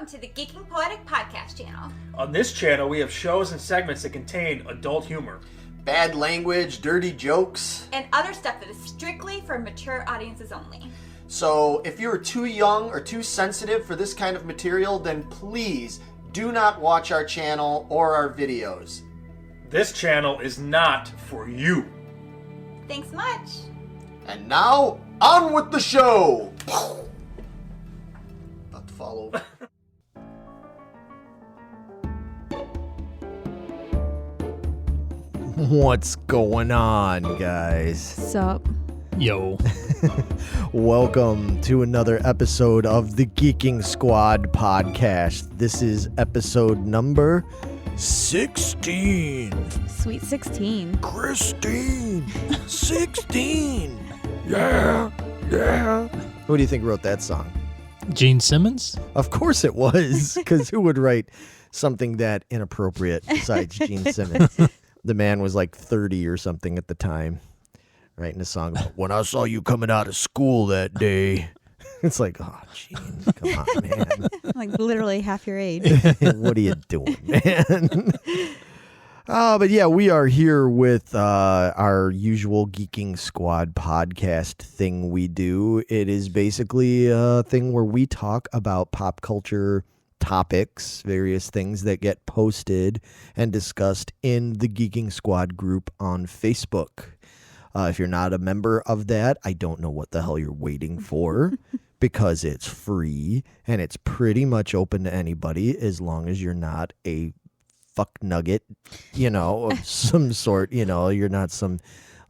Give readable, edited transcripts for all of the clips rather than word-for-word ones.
to the Geeking Poetic podcast channel. On this channel, we have shows and segments that contain adult humor, bad language, dirty jokes, and other stuff that is strictly for mature audiences only. So if you're too young or too sensitive for this kind of material, then please do not watch our channel or our videos. This channel is not for you. Thanks much. And now, on with the show! About to fall over. What's going on, guys? Sup? Yo. Welcome to another episode of the Geeking Squad podcast. This is episode number 16. Sweet 16. Christine, 16. Yeah. Who do you think wrote that song? Gene Simmons? Of course it was, because who would write something that inappropriate besides Gene Simmons? The man was like 30 or something at the time, writing a song about, when I saw you coming out of school that day. It's like, oh, Gene, come on, man. Like literally half your age. What are you doing, man? But yeah, we are here with our usual Geeking Squad podcast thing we do. It is basically a thing where we talk about pop culture topics, various things that get posted and discussed in the Geeking Squad group on Facebook. If you're not a member of that, I don't know what the hell you're waiting for because it's free and it's pretty much open to anybody as long as you're not a fuck nugget, of some sort. You're not some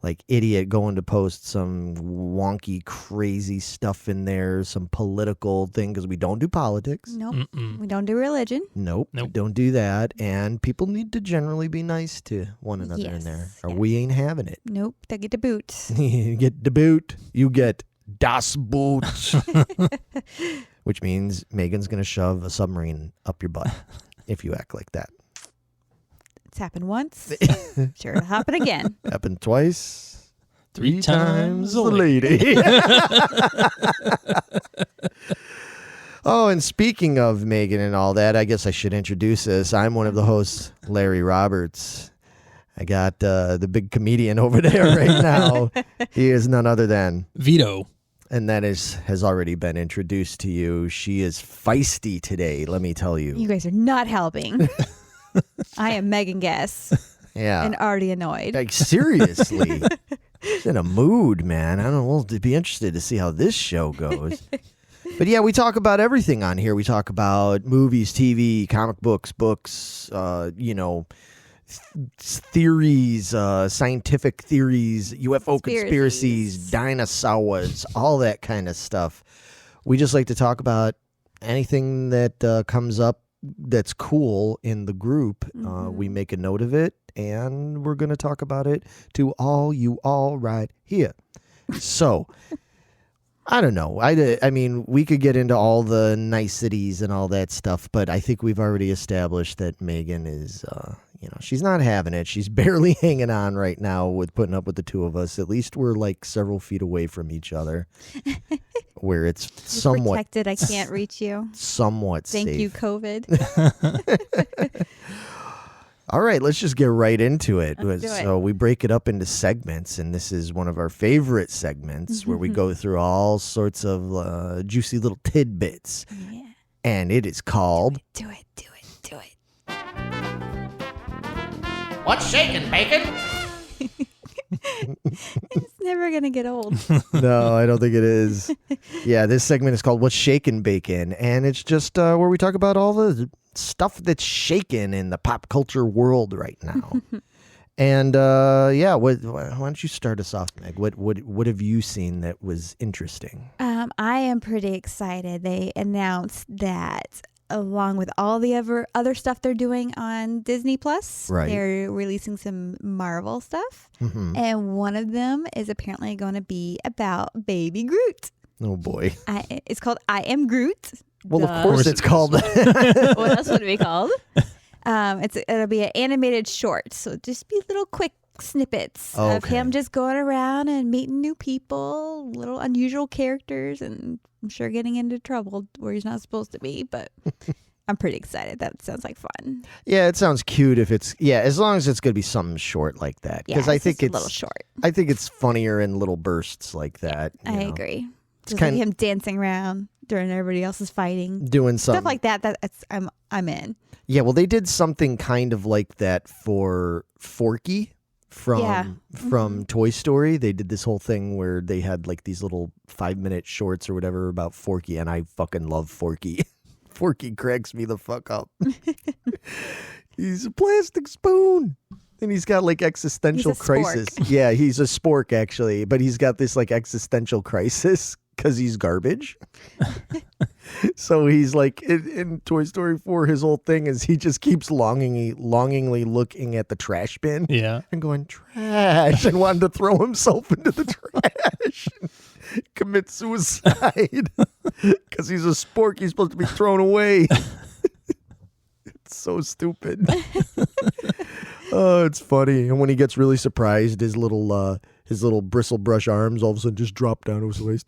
like idiot going to post some wonky, crazy stuff in there, some political thing, because we don't do politics. Nope. Mm-mm. We don't do religion. Nope. We don't do that. And people need to generally be nice to one another in there, or we ain't having it. Nope. They get the boot. You get the boot. You get das Boot. Which means Megan's going to shove a submarine up your butt if you act like that. It's happened once. Sure, it'll happen again. Happened twice. Three times the a lady. Oh, and speaking of Megan and all that, I guess I should introduce us. I'm one of the hosts, Larry Roberts. I got the big comedian over there right now. He is none other than VITO. And that has already been introduced to you. She is feisty today, let me tell you. You guys are not helping. I am Megan Guess. Yeah. And already annoyed. Like, seriously. She's in a mood, man. I don't know. We'll be interested to see how this show goes. But yeah, we talk about everything on here. We talk about movies, TV, comic books, theories, scientific theories, UFO conspiracies, dinosaurs, all that kind of stuff. We just like to talk about anything that comes up that's cool in the group. We make a note of it, and we're going to talk about it to all you all right here. So, I don't know. I mean, we could get into all the niceties and all that stuff, but I think we've already established that Megan is, she's not having it. She's barely hanging on right now with putting up with the two of us. At least we're like several feet away from each other, where it's somewhat protected. I can't reach you. Somewhat Thank safe. you, COVID. All right, let's just get right into it. Let's do it. So we break it up into segments, and this is one of our favorite segments where we go through all sorts of juicy little tidbits. Yeah. And it is called... Do it. What's shaking, bacon? It's never going to get old. No, I don't think it is. Yeah, this segment is called What's Shakin' Bacon, and it's just where we talk about all the stuff that's shaking in the pop culture world right now. And yeah, why don't you start us off, Meg? What have you seen that was interesting? I am pretty excited. They announced that along with all the other stuff they're doing on Disney Plus, right, they're releasing some Marvel stuff. Mm-hmm. And one of them is apparently going to be about Baby Groot. Oh, boy. It's called I Am Groot. Well, of course it's called that. What else would it be called? It'll be an animated short. So just be little quick snippets of him just going around and meeting new people, little unusual characters, and I'm sure getting into trouble where he's not supposed to be, but I'm pretty excited. That sounds like fun. Yeah, it sounds cute if it's as long as it's gonna be something short like that. Yeah, Because I it's think just it's a little short. I think it's funnier in little bursts like that. I you know. agree. It's Just kind like him dancing around during everybody else's fighting. doing something Stuff like that. That's I'm in. Yeah, well, they did something kind of like that for Forky from Toy Story. They did this whole thing where they had like these little 5-minute shorts or whatever about Forky, and I fucking love Forky. Forky cracks me the fuck up. He's a plastic spoon. And he's got like existential He's a crisis. Yeah, he's a spork actually, but he's got this like existential crisis because he's garbage. So he's like in Toy Story 4, his whole thing is he just keeps longingly looking at the trash bin. Yeah. And going, trash, and wanting to throw himself into the trash and commit suicide. Because he's a spork, he's supposed to be thrown away. It's so stupid. Oh, it's funny. And when he gets really surprised, his little bristle brush arms all of a sudden just drop down to his waist.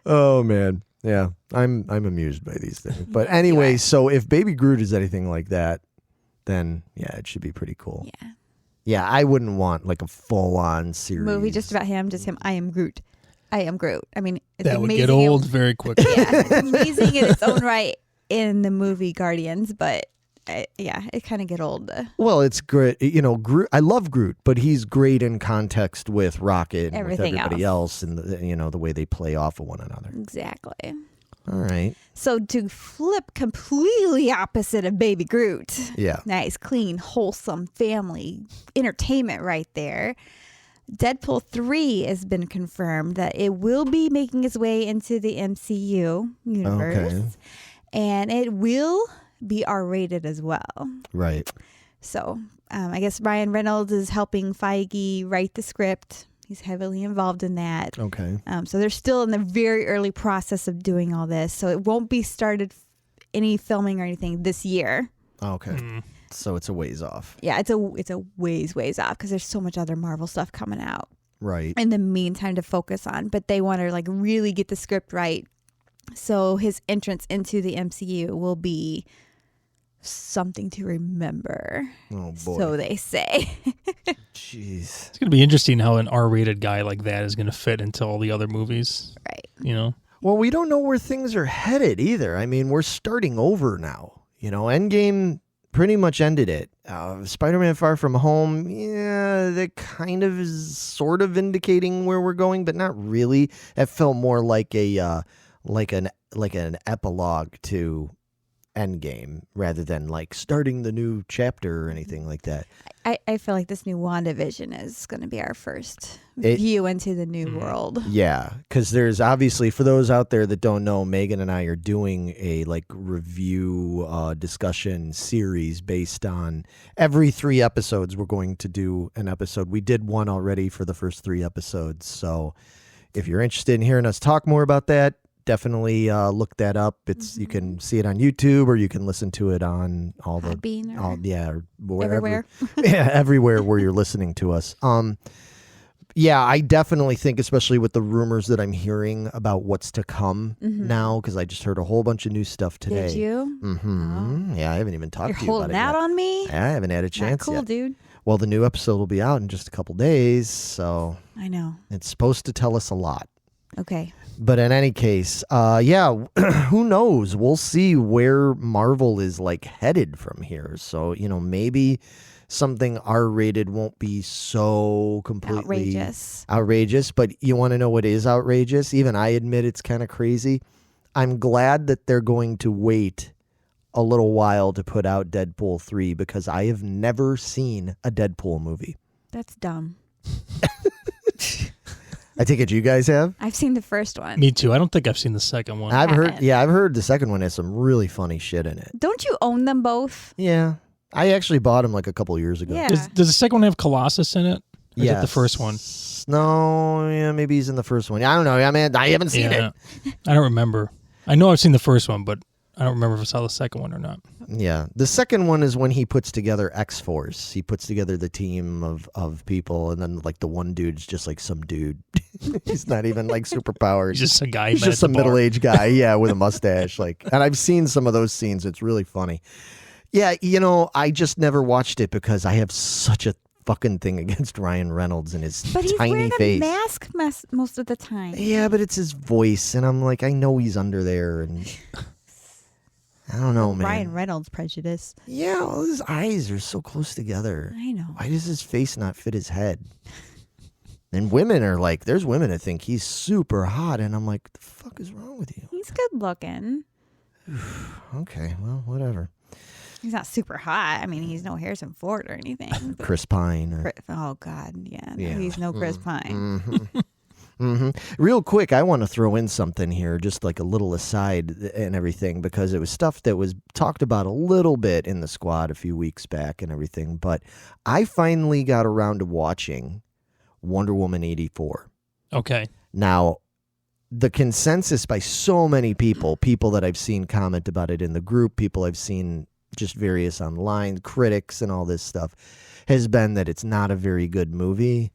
Oh man. Yeah. I'm amused by these things. But anyway, so if Baby Groot is anything like that, then yeah, it should be pretty cool. Yeah. Yeah, I wouldn't want like a full-on series. Movie just about him, just him. I am Groot. I am Groot. I mean, it's That would amazing. get old very quickly. Yeah, it's amazing in its own right in the movie Guardians, but it kind of get old. Well, it's great. You know, Groot, I love Groot, but he's great in context with Rocket and Everything with everybody else and the way they play off of one another. Exactly. All right. So to flip completely opposite of Baby Groot. Yeah. Nice, clean, wholesome family entertainment right there. Deadpool 3 has been confirmed that it will be making its way into the MCU universe. Okay. And it will be R-rated as well. Right. So I guess Ryan Reynolds is helping Feige write the script. He's heavily involved in that. Okay. So they're still in the very early process of doing all this. So it won't be started any filming or anything this year. Okay. So it's a ways off. Yeah, it's a ways off because there's so much other Marvel stuff coming out Right. in the meantime to focus on. But they want to like really get the script right. So his entrance into the MCU will be something to remember. Oh boy. So they say. Jeez. It's going to be interesting how an R-rated guy like that is going to fit into all the other movies. Right. You know? Well, we don't know where things are headed either. I mean, we're starting over now. You know, Endgame pretty much ended it. Spider-Man Far From Home, yeah, that kind of is sort of indicating where we're going, but not really. It felt more like an epilogue to Endgame rather than like starting the new chapter or anything like that. I feel like this new WandaVision is going to be our first view into the new world. Yeah, because there's obviously, for those out there that don't know, Megan and I are doing a like review discussion series based on every 3 episodes. We're going to do an episode. We did one already for the first 3 episodes. So if you're interested in hearing us talk more about that, definitely look that up. It's you can see it on YouTube or you can listen to it on all the Podbean or or wherever. everywhere. Yeah, everywhere where you're listening to us. Yeah, I definitely think, especially with the rumors that I'm hearing about what's to come now, because I just heard a whole bunch of new stuff today. Did you? Mm-hmm. Yeah, I haven't even talked You're to you about holding it out yet. on me? Yeah, I haven't had a Not chance cool, yet. dude. Well, the new episode will be out in just a couple days, so I know. it's supposed to tell us a lot. Okay. But in any case, yeah, who knows? We'll see where Marvel is like headed from here. So, you know, maybe something R-rated won't be so completely outrageous. But you want to know what is outrageous? Even I admit it's kind of crazy. I'm glad that they're going to wait a little while to put out Deadpool 3 because I have never seen a Deadpool movie. That's dumb. I take it you guys have? I've seen the first one. Me too. I don't think I've seen the second one. I've heard, haven't. yeah, I've heard the second one has some really funny shit in it. Don't you own them both? Yeah. I actually bought them like a couple of years ago. Yeah. Does the second one have Colossus in it? Or is it the first one? No, yeah, maybe he's in the first one. I don't know. I mean, I haven't seen it. I don't remember. I know I've seen the first one, but I don't remember if I saw the second one or not. Yeah. The second one is when he puts together X-Force. He puts together the team of people, and then like the one dude's just like some dude. He's not even like superpowered. He's just a guy. He's just a middle-aged guy, yeah, with a mustache. And I've seen some of those scenes. It's really funny. Yeah, I just never watched it because I have such a fucking thing against Ryan Reynolds and his But he's tiny wearing face. a mask most of the time. Yeah, but it's his voice, and I'm like, I know he's under there, and I don't know, man. Ryan Reynolds prejudice. Yeah, all his eyes are so close together. I know. Why does his face not fit his head? And women are like, there's women that think he's super hot, and I'm like, what the fuck is wrong with you? He's good looking. Okay, well, whatever. He's not super hot. I mean, he's no Harrison Ford or anything. Chris Pine. Oh, God. Yeah. No, Yeah. he's no Chris Pine. Real quick, I want to throw in something here, just like a little aside and everything, because it was stuff that was talked about a little bit in the squad a few weeks back and everything. But I finally got around to watching Wonder Woman 84. Okay. Now, the consensus by so many people that I've seen comment about it in the group, people I've seen just various online critics and all this stuff, has been that it's not a very good movie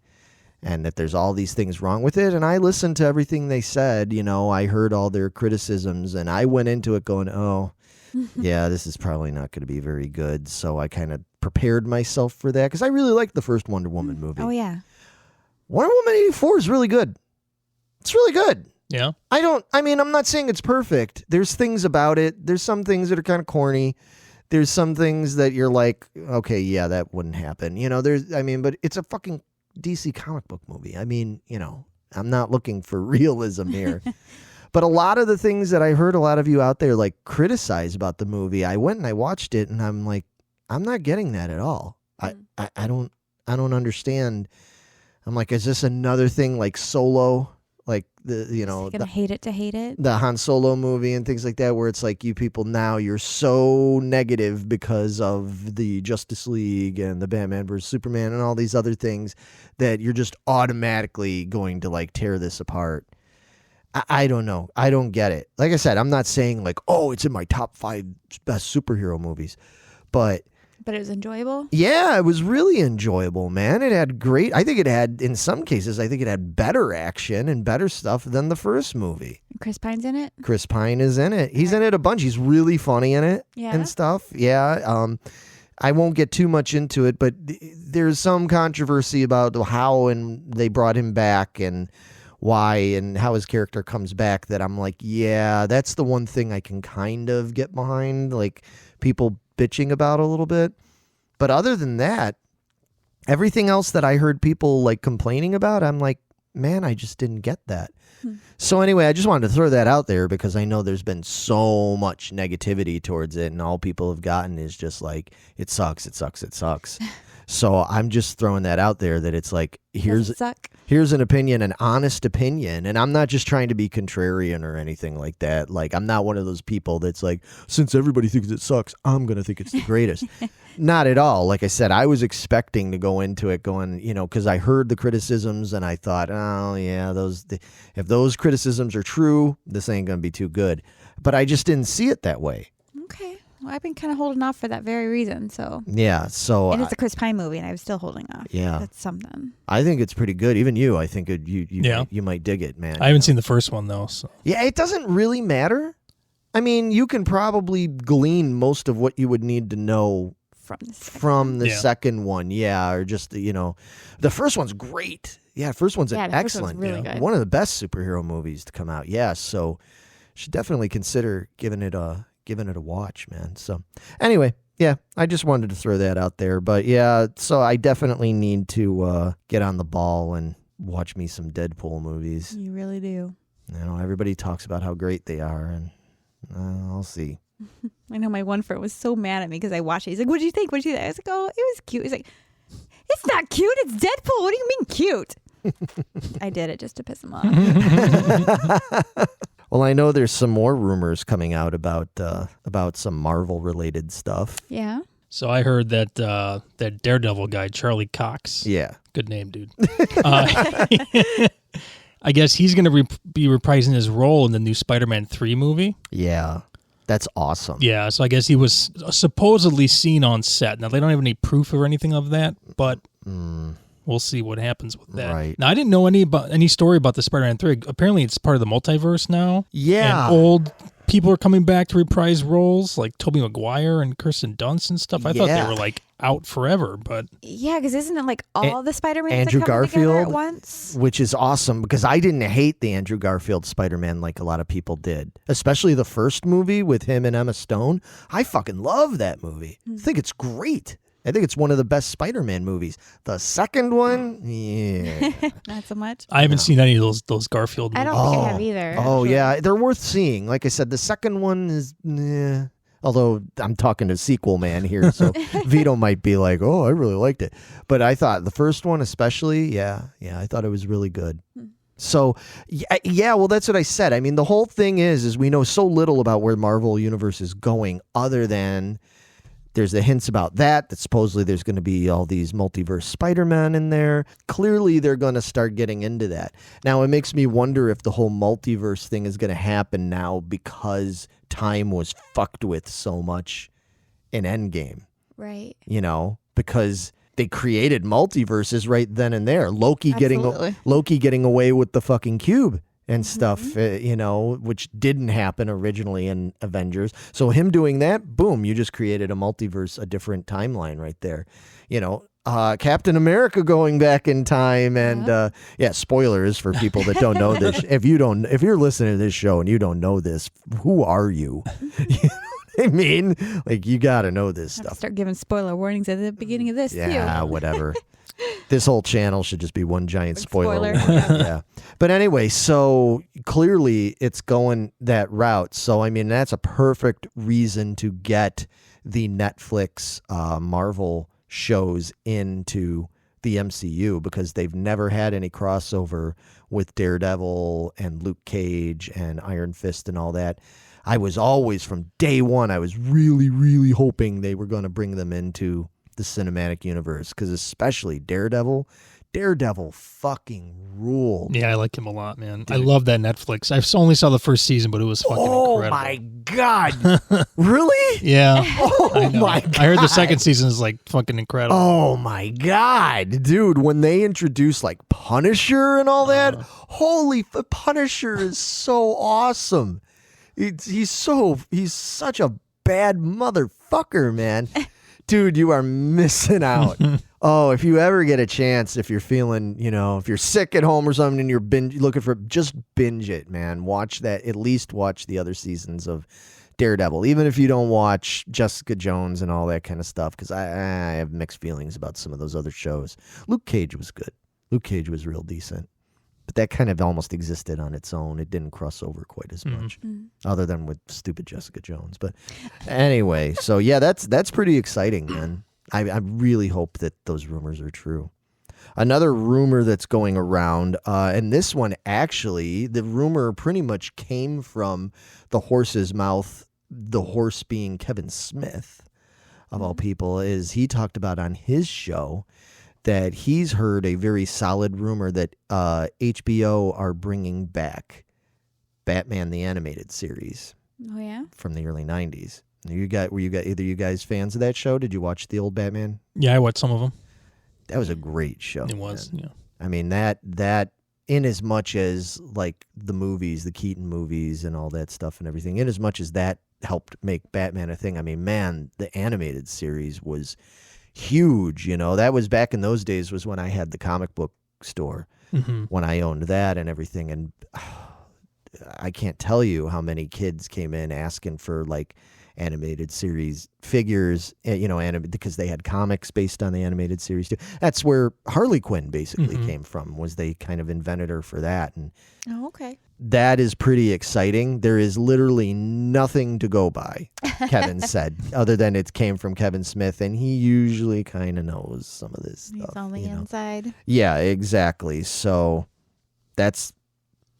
and that there's all these things wrong with it. And I listened to everything they said. I heard all their criticisms, and I went into it going, oh, yeah, this is probably not going to be very good. So I kind of prepared myself for that because I really liked the first Wonder Woman movie. Oh, yeah. Wonder Woman 84 is really good. It's really good. Yeah. I'm not saying it's perfect. There's things about it. There's some things that are kind of corny. There's some things that you're like, okay, yeah, that wouldn't happen. But it's a fucking DC comic book movie. I'm not looking for realism here. But a lot of the things that I heard a lot of you out there like criticize about the movie, I went and I watched it and I'm like, I'm not getting that at all. I don't understand. I'm like, is this another thing like Solo? Like Gonna hate it to hate it. The Han Solo movie and things like that, where it's like you people now you're so negative because of the Justice League and the Batman vs Superman and all these other things that you're just automatically going to like tear this apart. I don't know. I don't get it. Like I said, I'm not saying like, oh, it's in my top 5 best superhero movies, but it was enjoyable. yeah, it was really enjoyable, man. It had in some cases, I think it had better action and better stuff than the first movie. Chris Pine's in it? Chris Pine is in it. He's in it a bunch. He's really funny in it and stuff. Yeah. I won't get too much into it, but there's some controversy about how and they brought him back and why and how his character comes back that I'm like, yeah, that's the one thing I can kind of get behind, like people bitching about a little bit. But other than that, everything else that I heard people like complaining about, I'm like, man, I just didn't get that. So anyway, I just wanted to throw that out there because I know there's been so much negativity towards it and all people have gotten is just like, it sucks, it sucks, it sucks. So I'm just throwing that out there that it's like, here's an opinion, an honest opinion. And I'm not just trying to be contrarian or anything like that. Like, I'm not one of those people that's like, since everybody thinks it sucks, I'm going to think it's the greatest. Not at all. Like I said, I was expecting to go into it going, because I heard the criticisms and I thought, oh, yeah, if those criticisms are true, this ain't going to be too good. But I just didn't see it that way. Okay. Well, I've been kind of holding off for that very reason. So yeah, and it's a Chris Pine movie, and I was still holding off. Yeah, that's something. I think it's pretty good. Even you, I think you might dig it, man. I haven't seen the first one though. So. Yeah, it doesn't really matter. I mean, you can probably glean most of what you would need to know from the second one. Yeah, or just the first one's great. Yeah, the first one's excellent. Really good. One of the best superhero movies to come out. Yeah, so should definitely consider giving it a watch, man. So anyway, yeah, I just wanted to throw that out there. But yeah, so I definitely need to get on the ball and watch me some Deadpool movies. You really do. Everybody talks about how great they are, and I'll see. I know my one friend was so mad at me because I watched it. He's like, "What did you think? What did you think?" I was like, "Oh, it was cute." He's like, "It's not cute. It's Deadpool. What do you mean cute?" I did it just to piss him off. Well, I know there's some more rumors coming out about some Marvel related stuff. Yeah. So I heard that that Daredevil guy, Charlie Cox. Yeah. Good name, dude. I guess he's going to be reprising his role in the new Spider-Man 3 movie. Yeah. That's awesome. Yeah. So I guess he was supposedly seen on set. Now, they don't have any proof or anything of that, but we'll see what happens with that. Right. Now, I didn't know any story about the Spider-Man 3. Apparently, it's part of the multiverse now. Yeah. And old people are coming back to reprise roles, like Tobey Maguire and Kirsten Dunst and stuff. I thought they were like out forever, but Yeah, because isn't it like all the Spider-Mans Andrew that come together at Garfield, once? which is awesome because I didn't hate the Andrew Garfield Spider-Man like a lot of people did, especially the first movie with him and Emma Stone. I fucking love that movie. I think it's great. I think it's one of the best Spider-Man movies. The second one, yeah. Not so much. I haven't seen any of those Garfield I movies. don't think I have either. Oh, yeah. They're worth seeing. Like I said, the second one is, although I'm talking to sequel man here, so Vito might be like, oh, I really liked it. But I thought the first one especially, I thought it was really good. So, well, that's what I said. I mean, the whole thing is we know so little about where Marvel Universe is going other than there's the hints about that supposedly there's going to be all these multiverse Spider-Man in there. Clearly, they're going to start getting into that. Now, it makes me wonder if the whole multiverse thing is going to happen now because time was fucked with so much in Endgame. Right. You know, because they created multiverses right then and there. Loki getting away with the fucking cube and stuff, you know, which didn't happen originally in Avengers. So him doing that, boom, you just created a multiverse, a different timeline right there. You know, Captain America going back in time and spoilers for people that don't know this. If you're listening to this show and you don't know this, who are you? You know what I mean? Like, you got to know this stuff. Start giving spoiler warnings at the beginning of this too. Whatever. This whole channel should just be one giant spoiler. Spoiler. Yeah. But anyway, so clearly it's going that route. So, I mean, that's a perfect reason to get the Netflix Marvel shows into the MCU because they've never had any crossover with Daredevil and Luke Cage and Iron Fist and all that. I was always, from day one, I was really, really hoping they were going to bring them into the cinematic universe because especially Daredevil fucking ruled. Yeah, I like him a lot, man. I love that Netflix. I only saw the first season, but it was fucking incredible. Oh my God. Really? Yeah. Oh my God. I heard the second season is like fucking incredible. Oh my God, dude, when they introduced like Punisher and all that, Punisher is so awesome. He's such a bad motherfucker, man. Dude, you are missing out. Oh, if you ever get a chance, if you're feeling, you know, if you're sick at home or something and you're looking for, just binge it, man. Watch that. At least watch the other seasons of Daredevil, even if you don't watch Jessica Jones and all that kind of stuff, because I have mixed feelings about some of those other shows. Luke Cage was good. Luke Cage was real decent. But that kind of almost existed on its own. It didn't cross over quite as much, other than with stupid Jessica Jones. But anyway, so yeah, that's pretty exciting, man. I really hope that those rumors are true. Another rumor that's going around, and this one actually, the rumor pretty much came from the horse's mouth, the horse being Kevin Smith, of all people, is he talked about on his show that he's heard a very solid rumor that HBO are bringing back Batman the Animated Series. Oh yeah, from the early '90s. Were you either you guys fans of that show? Did you watch the old Batman? Yeah, I watched some of them. That was a great show. It was, man. Yeah. I mean that in as much as like the movies, the Keaton movies, and all that stuff and everything, in as much as that helped make Batman a thing. I mean, man, the animated series was huge. You know, that was back in those days. Was when I had the comic book store, when I owned that and everything, and I can't tell you how many kids came in asking for like animated series figures, you know, because they had comics based on the animated series too. That's where Harley Quinn basically came from, was they kind of invented her for that. And oh, okay. That is pretty exciting. There is literally nothing to go by, Kevin said, other than it came from Kevin Smith, and he usually kind of knows some of this stuff. He's on the inside. Yeah, exactly. So that's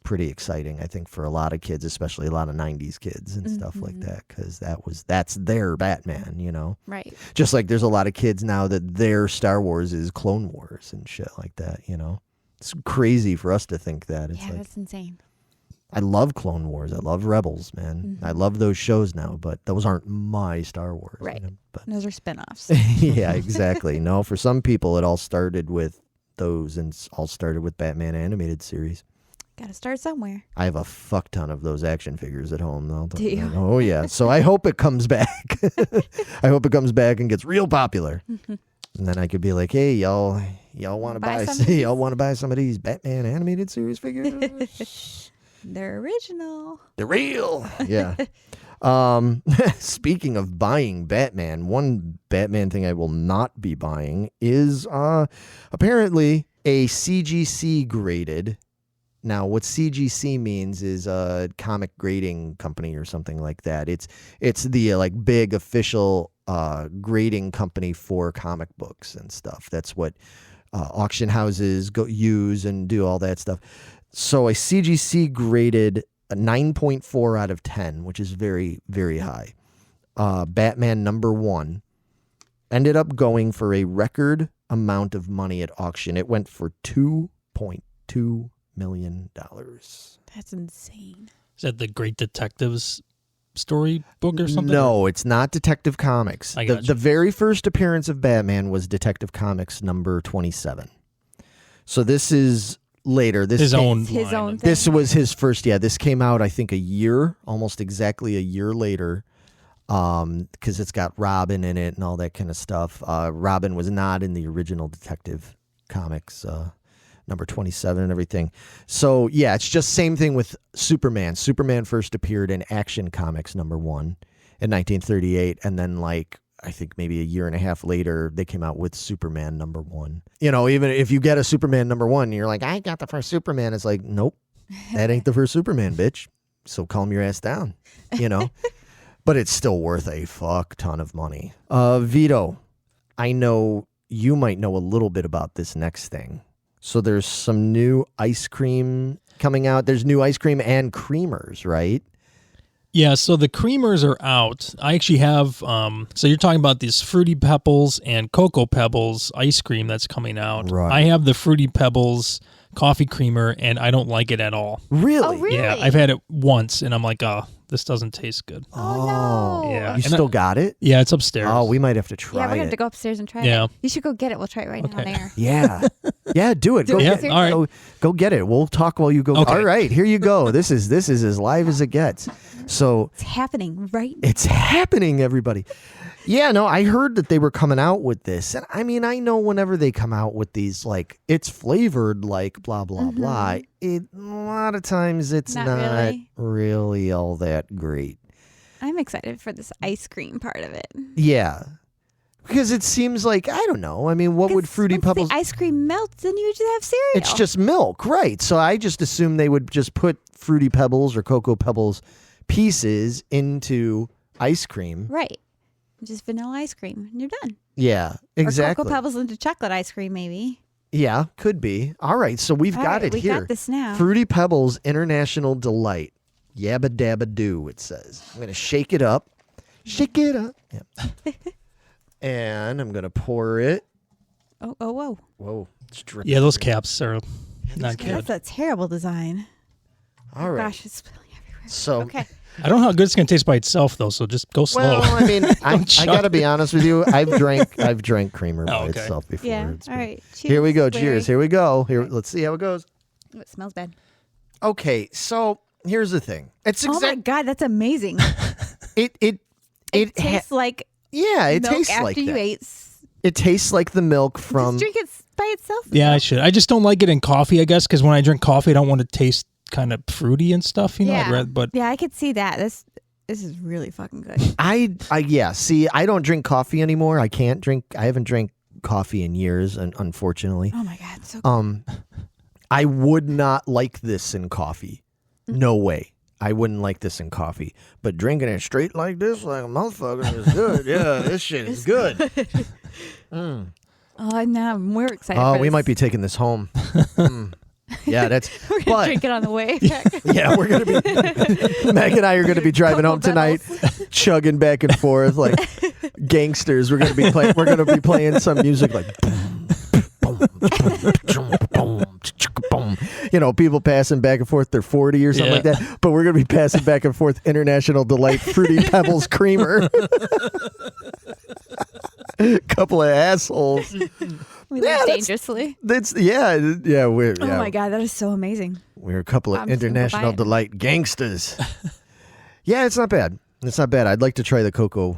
pretty exciting, I think, for a lot of kids, especially a lot of 90s kids and stuff like that, because that's their Batman, you know? Right. Just like there's a lot of kids now that their Star Wars is Clone Wars and shit like that, you know? It's crazy for us to think that. It's like, that's insane. I love Clone Wars. I love Rebels, man. I love those shows now, but those aren't my Star Wars. Right. You know? But those are spinoffs. yeah, exactly. No, for some people, it all started with those, and it's all started with Batman animated series. Gotta start somewhere. I have a fuck ton of those action figures at home. Do you? Oh, yeah. So I hope it comes back. I hope it comes back and gets real popular. And then I could be like, hey, y'all want to Buy buy some of these? y'all want to buy some of these Batman animated series figures? They're original. They're real. Yeah. Speaking of buying Batman, one Batman thing I will not be buying is apparently a CGC graded. Now, what CGC means is a comic grading company or something like that. It's the like big official grading company for comic books and stuff. That's what auction houses use and do all that stuff. So a CGC graded a 9.4 out of 10, which is very, very high. Batman #1 ended up going for a record amount of money at auction. It went for $2.2 million. That's insane. Is that the Great Detectives story book or something? No, it's not Detective Comics. I got The very first appearance of Batman was Detective Comics number 27. So this is later. This His own His line. own thing. This was his first. Yeah, this came out I think almost exactly a year later, because it's got Robin in it and all that kind of stuff. Robin was not in the original Detective Comics number 27 and everything. So yeah, it's just same thing with Superman. Superman first appeared in Action Comics #1 in 1938, and then like I think maybe a year and a half later they came out with Superman #1. You know, even if you get a Superman #1, you're like, I got the first Superman. It's like, nope, that ain't the first Superman, bitch. So calm your ass down. You know, but it's still worth a fuck ton of money. Vito, I know you might know a little bit about this next thing. So there's some new ice cream coming out. There's new ice cream and creamers, right? Yeah, so the creamers are out. I actually have, so you're talking about these Fruity Pebbles and Cocoa Pebbles ice cream that's coming out. Right. I have the Fruity Pebbles coffee creamer, and I don't like it at all. Really? Oh, really? Yeah, I've had it once, and I'm like, oh, this doesn't taste good. Oh, no. Yeah. You And still got it? Yeah, it's upstairs. Oh, we might have to try Yeah, we're going to have it. to go upstairs and try Yeah. it. You should go get it. We'll try it right now on air. Yeah. Yeah, do it. Do Go it. get Yeah, all right. Go get it. We'll talk while you go. Okay. All right, here you go. This is as live as it gets. So It's happening right now. it's happening, everybody. Yeah, no, I heard that they were coming out with this. And I mean, I know whenever they come out with these, like, it's flavored like blah, blah, blah. A lot of times it's Not not really. really all that great. I'm excited for this ice cream part of it. Yeah. Because it seems like, I don't know. I mean, what would 'Cause Fruity once Pebbles... the ice cream melts, then you just have cereal. It's just milk, right? So I just assumed they would just put Fruity Pebbles or Cocoa Pebbles pieces into ice cream. right. Just vanilla ice cream, and you're done. Yeah, exactly. Or Cocoa Pebbles into chocolate ice cream, maybe. Yeah, could be. All right, so we've All got right, it we here. got this now. Fruity Pebbles International Delight. Yabba dabba doo, it says. I'm going to shake it up. Shake it up. Yeah. And I'm going to pour it. Oh, whoa. Whoa. It's dripping. Yeah, those caps are not good. That's a terrible design. All right. Gosh, it's spilling everywhere. So, Okay. I don't know how good it's going to taste by itself, though, so just go slow. well, I mean, I chug got to be honest with you. I've drank creamer by Oh, okay. itself before. Yeah. It's All been- right. Cheers, Here we go. Larry. Cheers. Here we go. Here, let's see how it goes. Oh, it smells bad. Okay, so here's the thing. It's Oh my exact. God, that's amazing. It It tastes like yeah. It milk tastes after like you that. ate. It tastes like the milk from. Just drink it by itself. Yeah, I should. I just don't like it in coffee, I guess, because when I drink coffee, I don't want to taste kind of fruity and stuff, you know? Yeah. I'd rather, but Yeah, I could see that. This is really fucking good. Yeah. See, I don't drink coffee anymore. I can't drink. I haven't drank coffee in years, and unfortunately, Oh my God, so good. I would not like this in coffee. No way. I wouldn't like this in coffee. But drinking it straight like this, like a motherfucker, is good. Yeah, this shit is good. Oh, now I'm more excited. Oh, for we this. might be taking this home. Yeah, that's. We're gonna but drink it on the way back. yeah, we're gonna be. Meg and I are gonna be driving home tonight, chugging back and forth like gangsters. We're gonna be playing. We're gonna be playing some music like. You know, people passing back and forth their 40 or something like that. But we're gonna be passing back and forth International Delight Fruity Pebbles Creamer. Couple of assholes. We Yeah, live that's- dangerously. That's we're Oh my god, that is so amazing. we're a couple of I'm just gonna go international buy it. delight gangsters. Yeah, it's not bad. It's not bad. I'd like to try the Cocoa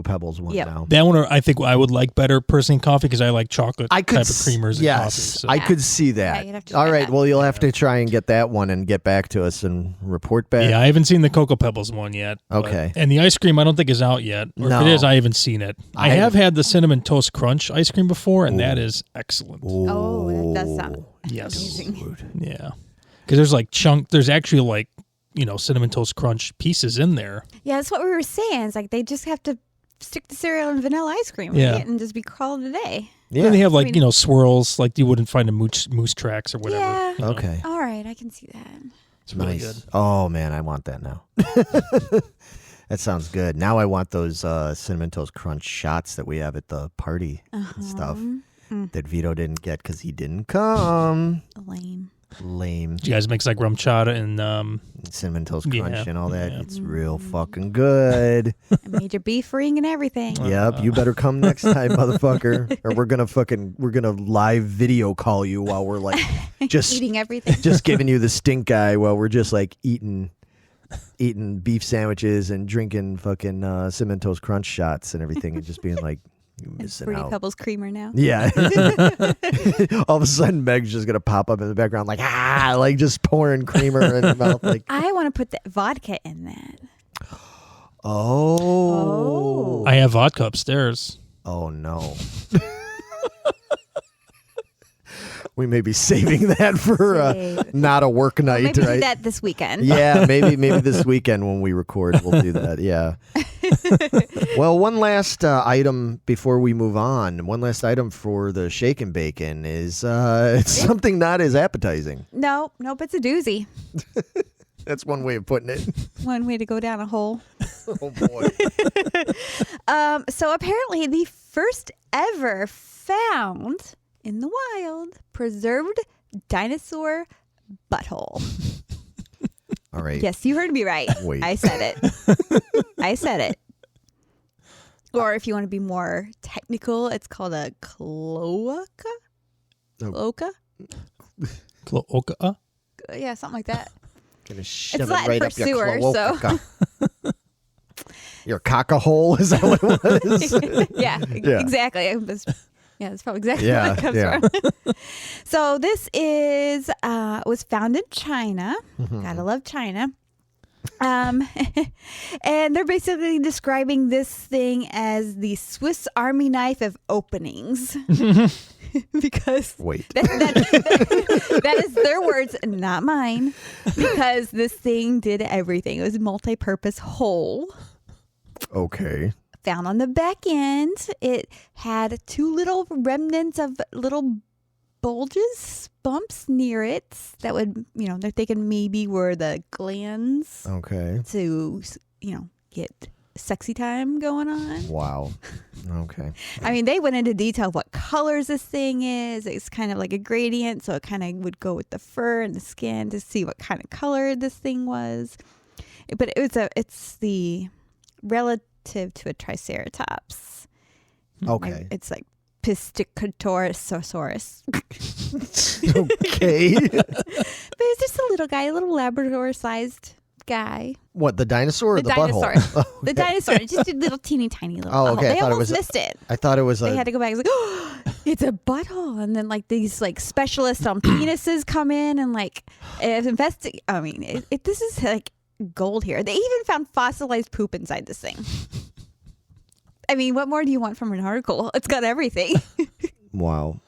Pebbles one Yep. now. That one I think I would like better personally in coffee because I like chocolate I could type of creamers in coffee. yes, So. I could see that. Yeah, you'd have to All try right, that. well, you'll have to try and get that one and get back to us and report back. Yeah, I haven't seen the Cocoa Pebbles one yet. but- Okay. And the ice cream I don't think is out yet. Or No. if it is, I haven't seen it. I I have had the Cinnamon Toast Crunch ice cream before, and that is excellent. Oh, that does sound Yes. amazing. Yeah. Because there's actually like, Cinnamon Toast Crunch pieces in there. Yeah, that's what we were saying. It's like they just have to stick to cereal and vanilla ice cream, Yeah. right? And just be called a day. Yeah. And they have like, I mean- swirls like you wouldn't find in moose tracks or whatever. Yeah. you know. Okay. All right, I can see that. It's really Nice. good. Oh man, I want that now. That sounds good. Now I want those Cinnamon Toast Crunch shots that we have at the party and stuff that Vito didn't get because he didn't come. Lame. Lame. Do you guys mix like rum chata and Cinnamon Toast Yeah. Crunch and all that. Yeah. It's real fucking good. I made your beef ring and everything. Yep, you better come next time, motherfucker. Or we're gonna live video call you while we're like just Eating everything. just giving you the stink eye while we're just like eating beef sandwiches and drinking fucking Cinnamon Toast Crunch shots and everything and just being like, you missing Fruity out. Pebbles creamer now. Yeah. All of a sudden Meg's just gonna pop up in the background like like just pouring creamer in her mouth like I want to put the vodka in that. oh. I have vodka upstairs. Oh no. We may be saving that for Save. not a work night, Maybe right? do that this weekend. Yeah, maybe this weekend when we record, we'll do that. Yeah. Well, one last item before we move on. One last item for the Shakin' Bacon is it's something not as appetizing. Nope, it's a doozy. That's one way of putting it. One way to go down a hole. Oh boy. So apparently the first ever found in the wild preserved dinosaur butthole. All right. Yes, you heard me right. Wait. I said it. I said it. Or if you want to be more technical, it's called a cloaca. Oh. Cloaca? Cloaca? Yeah, something like that. Gonna shove It's it Latin right for up your sewer, cloaca. Your cock-a hole? Is that what it was? Yeah, Yeah. exactly. That's probably exactly Yeah, where it comes yeah. from. So this is was found in China. Gotta love China. And they're basically describing this thing as the Swiss Army knife of openings. Because Wait. that is their words, not mine. Because this thing did everything. It was a multi-purpose hole. Okay. Found on the back end. It had two little remnants of little bulges, bumps near it that would, they're thinking maybe were the glands Okay. to, get sexy time going on. Wow. Okay. I mean, they went into detail of what colors this thing is. It's kind of like a gradient, so it kind of would go with the fur and the skin to see what kind of color this thing was. But it's the relative to a triceratops. Okay. It's like Pisticatosaurus. Okay. But it's just a little guy, a little Labrador-sized guy. What, the dinosaur or the dinosaur. butthole? Oh, The dinosaur. Just a little teeny tiny little Oh, butthole. okay. I They thought it almost was- missed it. I thought it was They had to go back. It's like, oh, it's a butthole. And then like these like specialists on penises come in and like investigate. I mean, this is like gold here. They even found fossilized poop inside this thing. I mean, what more do you want from an article? It's got everything. Wow.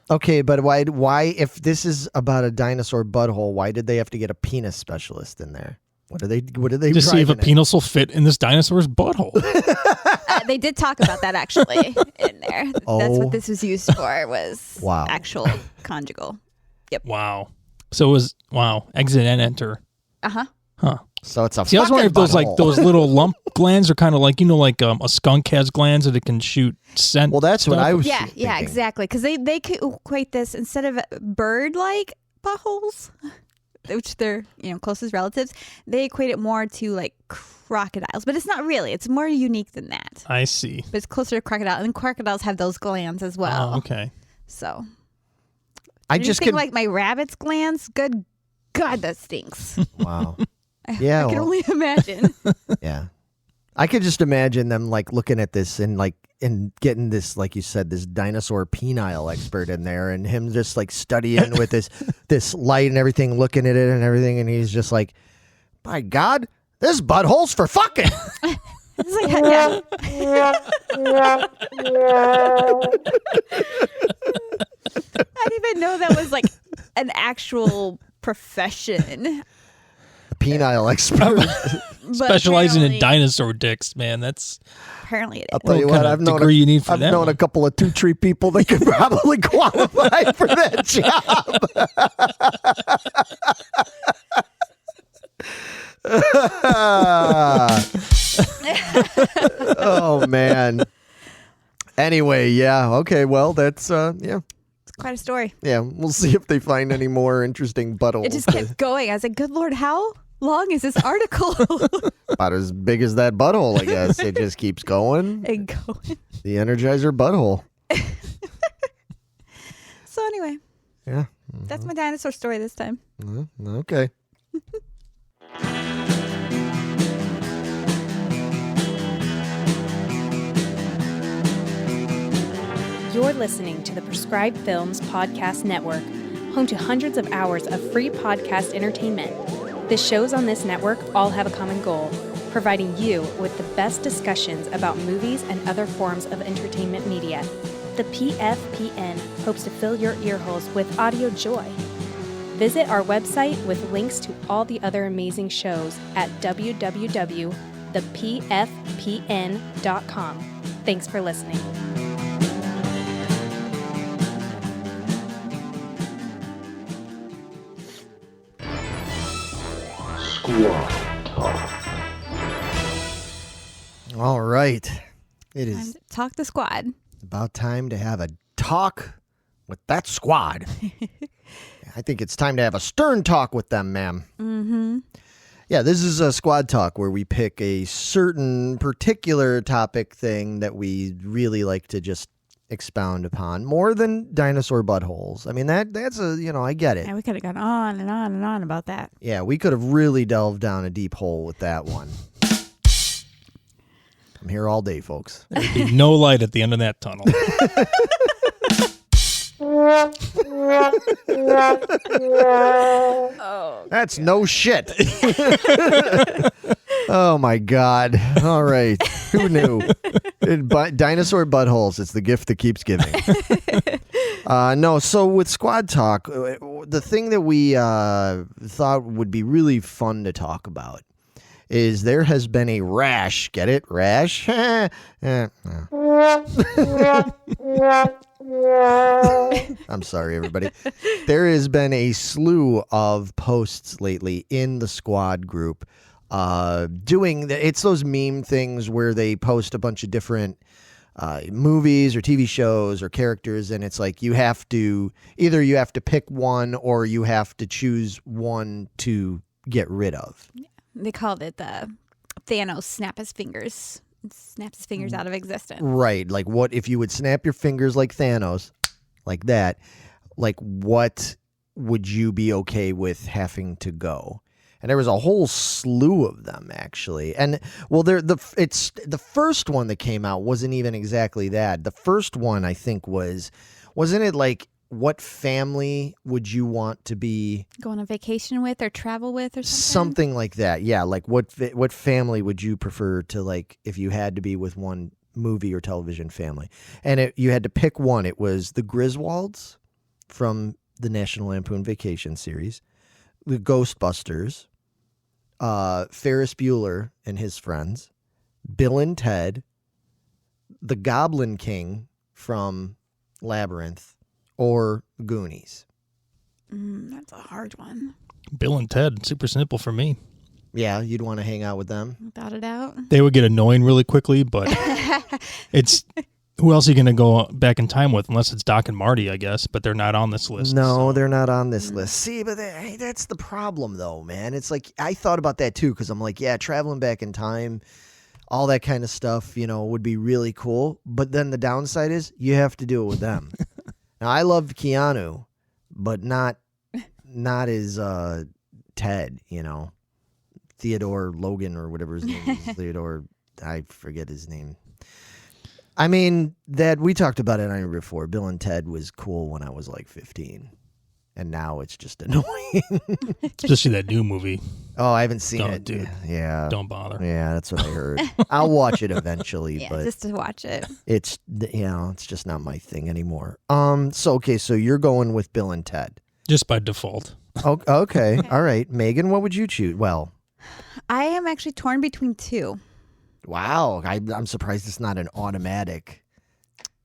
Okay, but why if this is about a dinosaur butthole, why did they have to get a penis specialist in there? What did they To see if a driving at? penis will fit in this dinosaur's butthole. They did talk about that actually in there. That's Oh. what this was used for, was Wow. actual conjugal. Wow. So it was, exit and enter. Uh-huh. Huh. So it's a See, I was wondering if those fucking those butthole. little lump glands are kind of like, a skunk has glands that it can shoot scent. Well, that's what stuff. I was Yeah, thinking. yeah, exactly. Because they could equate this, instead of bird-like buttholes, which they're closest relatives, they equate it more to like crocodiles. But it's not really. It's more unique than that. I see. But it's closer to crocodile, and crocodiles have those glands as well. Oh, okay. So I just just think could. like my rabbit's glands. Good God, that stinks. Wow. I Yeah, can well. only imagine. Yeah. I could just imagine them like looking at this and getting this, like you said, this dinosaur penile expert in there and him just like studying with this light and everything, looking at it and everything. And he's just like, my God, this butthole's for fucking. It's like, yeah. I didn't even know that was like an actual profession. Penile expert. But Specializing in apparently- dinosaur dicks, man. That's Apparently it I'll is. tell you what what, kind of I've known degree you need for I've that known a one. couple of two-tree people that could probably qualify for that job. Oh man. Anyway, yeah. Okay, well, that's yeah. It's quite a story. Yeah, we'll see if they find any more interesting buttholes. It just kept going. I was like, good Lord, how long is this article? About as big as that butthole, I guess. It just keeps going. and going. The Energizer butthole. So anyway, Yeah. that's my dinosaur story this time. Okay. You're listening to the Prescribed Films Podcast Network, home to hundreds of hours of free podcast entertainment. The shows on this network all have a common goal, providing you with the best discussions about movies and other forms of entertainment media. The PFPN hopes to fill your earholes with audio joy. Visit our website with links to all the other amazing shows at www.thepfpn.com. Thanks for listening. All right. It Time is to talk the squad. about time to have a talk with that squad. I think it's time to have a stern talk with them, ma'am. Mm-hmm. Yeah, this is a squad talk where we pick a certain particular topic thing that we really like to just expound upon, more than dinosaur buttholes. I mean, that's a, I get it. And we could have gone on and on and on about that. Yeah, we could have really delved down a deep hole with that one. I'm here all day, folks. there'd be no light at the end of that tunnel. That's no shit. Oh my God. All right. Who knew? Dinosaur buttholes. It's the gift that keeps giving. No, so with Squad Talk, the thing that we thought would be really fun to talk about is there has been a rash. Get it? Rash? I'm sorry, everybody. There has been a slew of posts lately in the Squad group it's those meme things where they post a bunch of different movies or TV shows or characters, and it's like you have to pick one or you have to choose one to get rid of. They called it the Thanos snap his fingers. Snaps his fingers out of existence. Right. Like, what if you would snap your fingers like Thanos, like that? Like, what would you be okay with having to go? And there was a whole slew of them, actually. And well, the first one that came out wasn't even exactly that. The first one, I think, wasn't it like, what family would you want to be Go on a vacation with or travel with or something? something like that? Yeah, like what family would you prefer to, like, if you had to be with one movie or television family? And you had to pick one. It was the Griswolds from the National Lampoon Vacation series, the Ghostbusters, Ferris Bueller and his friends, Bill and Ted, the Goblin King from Labyrinth, or Goonies. That's a hard one. Bill and Ted, super simple for me. Yeah, you'd want to hang out with them. Without a doubt. They would get annoying really quickly, but it's who else are you going to go back in time with unless it's Doc and Marty, I guess, but they're not on this list. No, so. they're not on this list. See, but that's the problem, though, man. It's like, I thought about that, too, because I'm like, yeah, traveling back in time, all that kind of stuff, would be really cool. But then the downside is you have to do it with them. Now, I loved Keanu, but not as Ted, you know. Theodore Logan or whatever his name is. Theodore, I forget his name. I mean, that we talked about it on here before. Bill and Ted was cool when I was like 15. And now it's just annoying. Especially that new movie. Oh, I haven't seen it. Dude. Yeah. Don't bother. Yeah, that's what I heard. I'll watch it eventually, Yeah, but just to watch it. it's it's just not my thing anymore. So you're going with Bill and Ted. Just by default. Oh, okay. All right. Megan, what would you choose? Well, I am actually torn between two. wow. I'm surprised it's not an automatic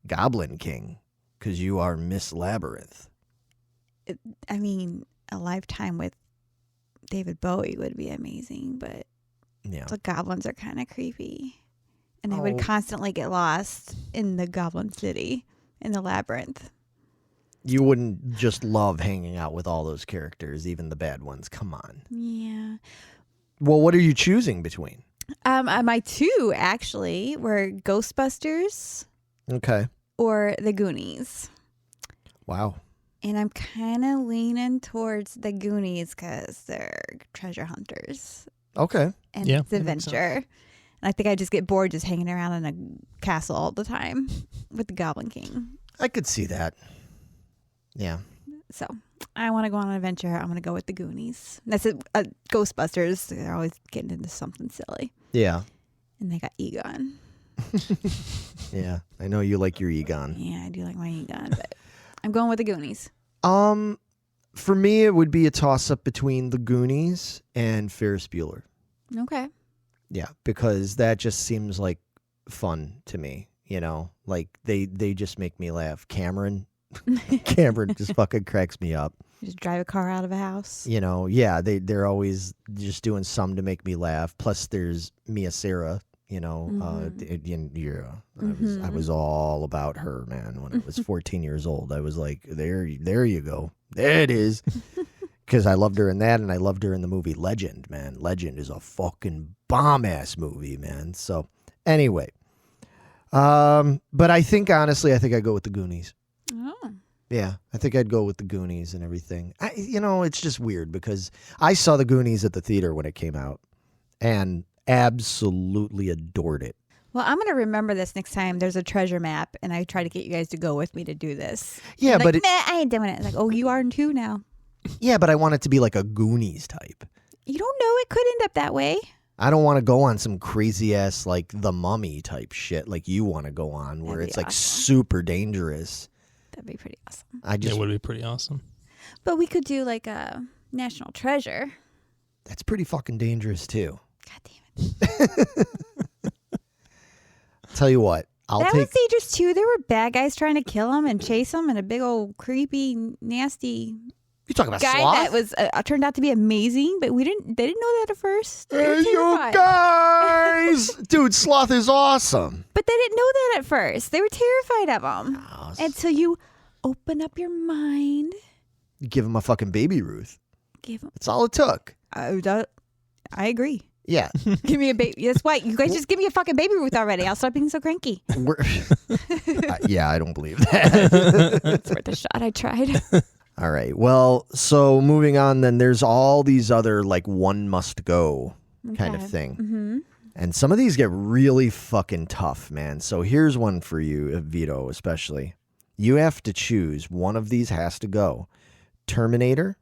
Goblin King because you are Miss Labyrinth. I mean, a lifetime with David Bowie would be amazing, but Yeah. the goblins are kind of creepy. And I Oh. would constantly get lost in the Goblin City, in the labyrinth. You wouldn't just love hanging out with all those characters, even the bad ones. Come on. Yeah. Well, what are you choosing between? My two, actually, were Ghostbusters Okay. or The Goonies. Wow. And I'm kind of leaning towards The Goonies because they're treasure hunters. Okay. And Yeah, it's that makes sense. adventure. And I think I just get bored just hanging around in a castle all the time with the Goblin King. I could see that. Yeah. So I want to go on an adventure. I'm going to go with The Goonies. That's it. Ghostbusters. They're always getting into something silly. Yeah. And they got Egon. Yeah. I know you like your Egon. Yeah, I do like my Egon, but I'm going with The Goonies. For me, it would be a toss-up between The Goonies and Ferris Bueller. Okay. Yeah, because that just seems like fun to me. You know, like they just make me laugh. Cameron just fucking cracks me up. Just drive a car out of a house. You know, yeah, they're always just doing some to make me laugh. Plus, there's Mia Sara. You know, I was all about her, man. When I was 14 years old, I was like, there you go, there it is, because I loved her in that, and I loved her in the movie Legend. Man, Legend is a fucking bomb ass movie, man. So anyway, but I think honestly, I'd go with the Goonies. Oh. Yeah, I think I'd go with the Goonies and everything. It's just weird because I saw the Goonies at the theater when it came out, and absolutely adored it. Well, I'm going to remember this next time there's a treasure map and I try to get you guys to go with me to do this. Yeah, Like, but nah, I ain't doing it. It's like, oh, you are too now. yeah, but I want it to be like a Goonies type. You don't know. It could end up that way. I don't want to go on some crazy ass like The Mummy type shit like you want to go on where That'd it's be like awesome. super dangerous. That'd be pretty awesome. It would be pretty awesome. But we could do like a National Treasure. That's pretty fucking dangerous too. God damn it. Tell you what, That was dangerous too. There were bad guys trying to kill him and chase him, and a big old creepy, nasty You talking about guy Sloth? that was turned out to be amazing, but they didn't know that at first. They were Hey, you terrified. guys, dude, Sloth is awesome. But they didn't know that at first. They were terrified of him. Oh, Until you open up your mind, give him a fucking Baby Ruth. give him. That's all it took. I agree. Yeah. Give me a baby. That's why you guys just give me a fucking Baby Ruth already. I'll stop being so cranky. Yeah, I don't believe that. It's worth a shot. I tried. All right. Well, so moving on then, there's all these other like one must go kind of Okay. thing. Mm-hmm. And some of these get really fucking tough, man. So here's one for you, Vito, especially. You have to choose. One of these has to go. Terminator,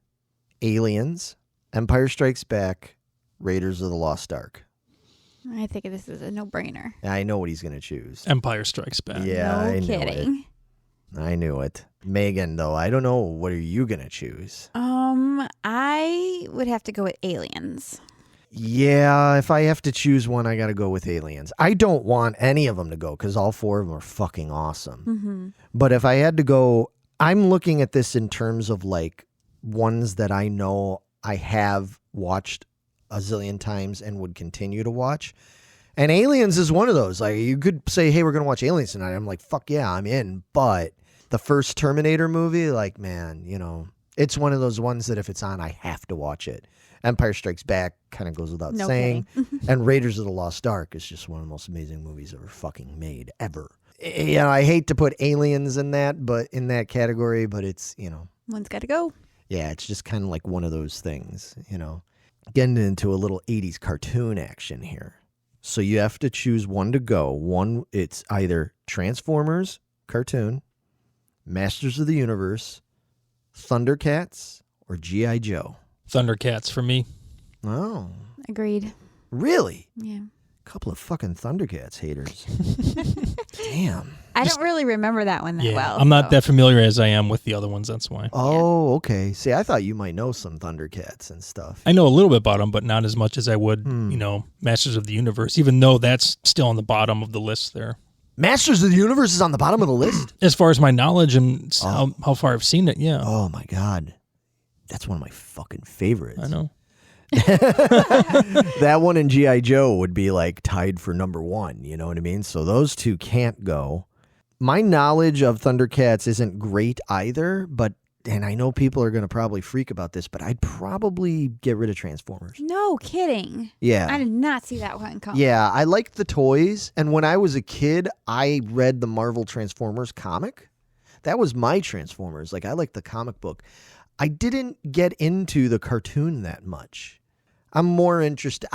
Aliens, Empire Strikes Back, Raiders of the Lost Ark. I think this is a no-brainer. I know what he's going to choose. Empire Strikes Back. Yeah, no I knew kidding. it. I knew it. Megan, though, I don't know. What are you going to choose? I would have to go with Aliens. Yeah, if I have to choose one, I got to go with Aliens. I don't want any of them to go because all four of them are fucking awesome. Mm-hmm. But if I had to go, I'm looking at this in terms of like ones that I know I have watched a zillion times and would continue to watch. And Aliens is one of those. Like you could say, hey, we're going to watch Aliens tonight. I'm like, fuck yeah, I'm in. But the first Terminator movie, like, man, it's one of those ones that if it's on, I have to watch it. Empire Strikes Back kind of goes without No saying. And Raiders of the Lost Ark is just one of the most amazing movies ever fucking made, ever. I hate to put aliens in that category, but it's, One's got to go. yeah, it's just kind of like one of those things, Getting into a little 80s cartoon action here. So you have to choose one to go. One, it's either Transformers cartoon, Masters of the Universe, Thundercats, or G.I. Joe. Thundercats for me. Oh, Agreed. really? Yeah. Couple of fucking Thundercats haters. Damn. I don't really remember that one that Yeah, well. I'm not so. that familiar as I am with the other ones. That's why. Oh, okay. See, I thought you might know some Thundercats and stuff. I know a little bit about them, but not as much as I would, Masters of the Universe, even though that's still on the bottom of the list there. Masters of the Universe is on the bottom of the list? As far as my knowledge and how far I've seen it, yeah. Oh, my God. That's one of my fucking favorites. I know. That one and G.I. Joe would be like tied for number one. You know what I mean? So those two can't go. My knowledge of Thundercats isn't great either, and I know people are going to probably freak about this, but I'd probably get rid of Transformers. No kidding. Yeah. I did not see that one coming. Yeah, I liked the toys. And when I was a kid, I read the Marvel Transformers comic. That was my Transformers. Like, I liked the comic book. I didn't get into the cartoon that much. I'm more interested.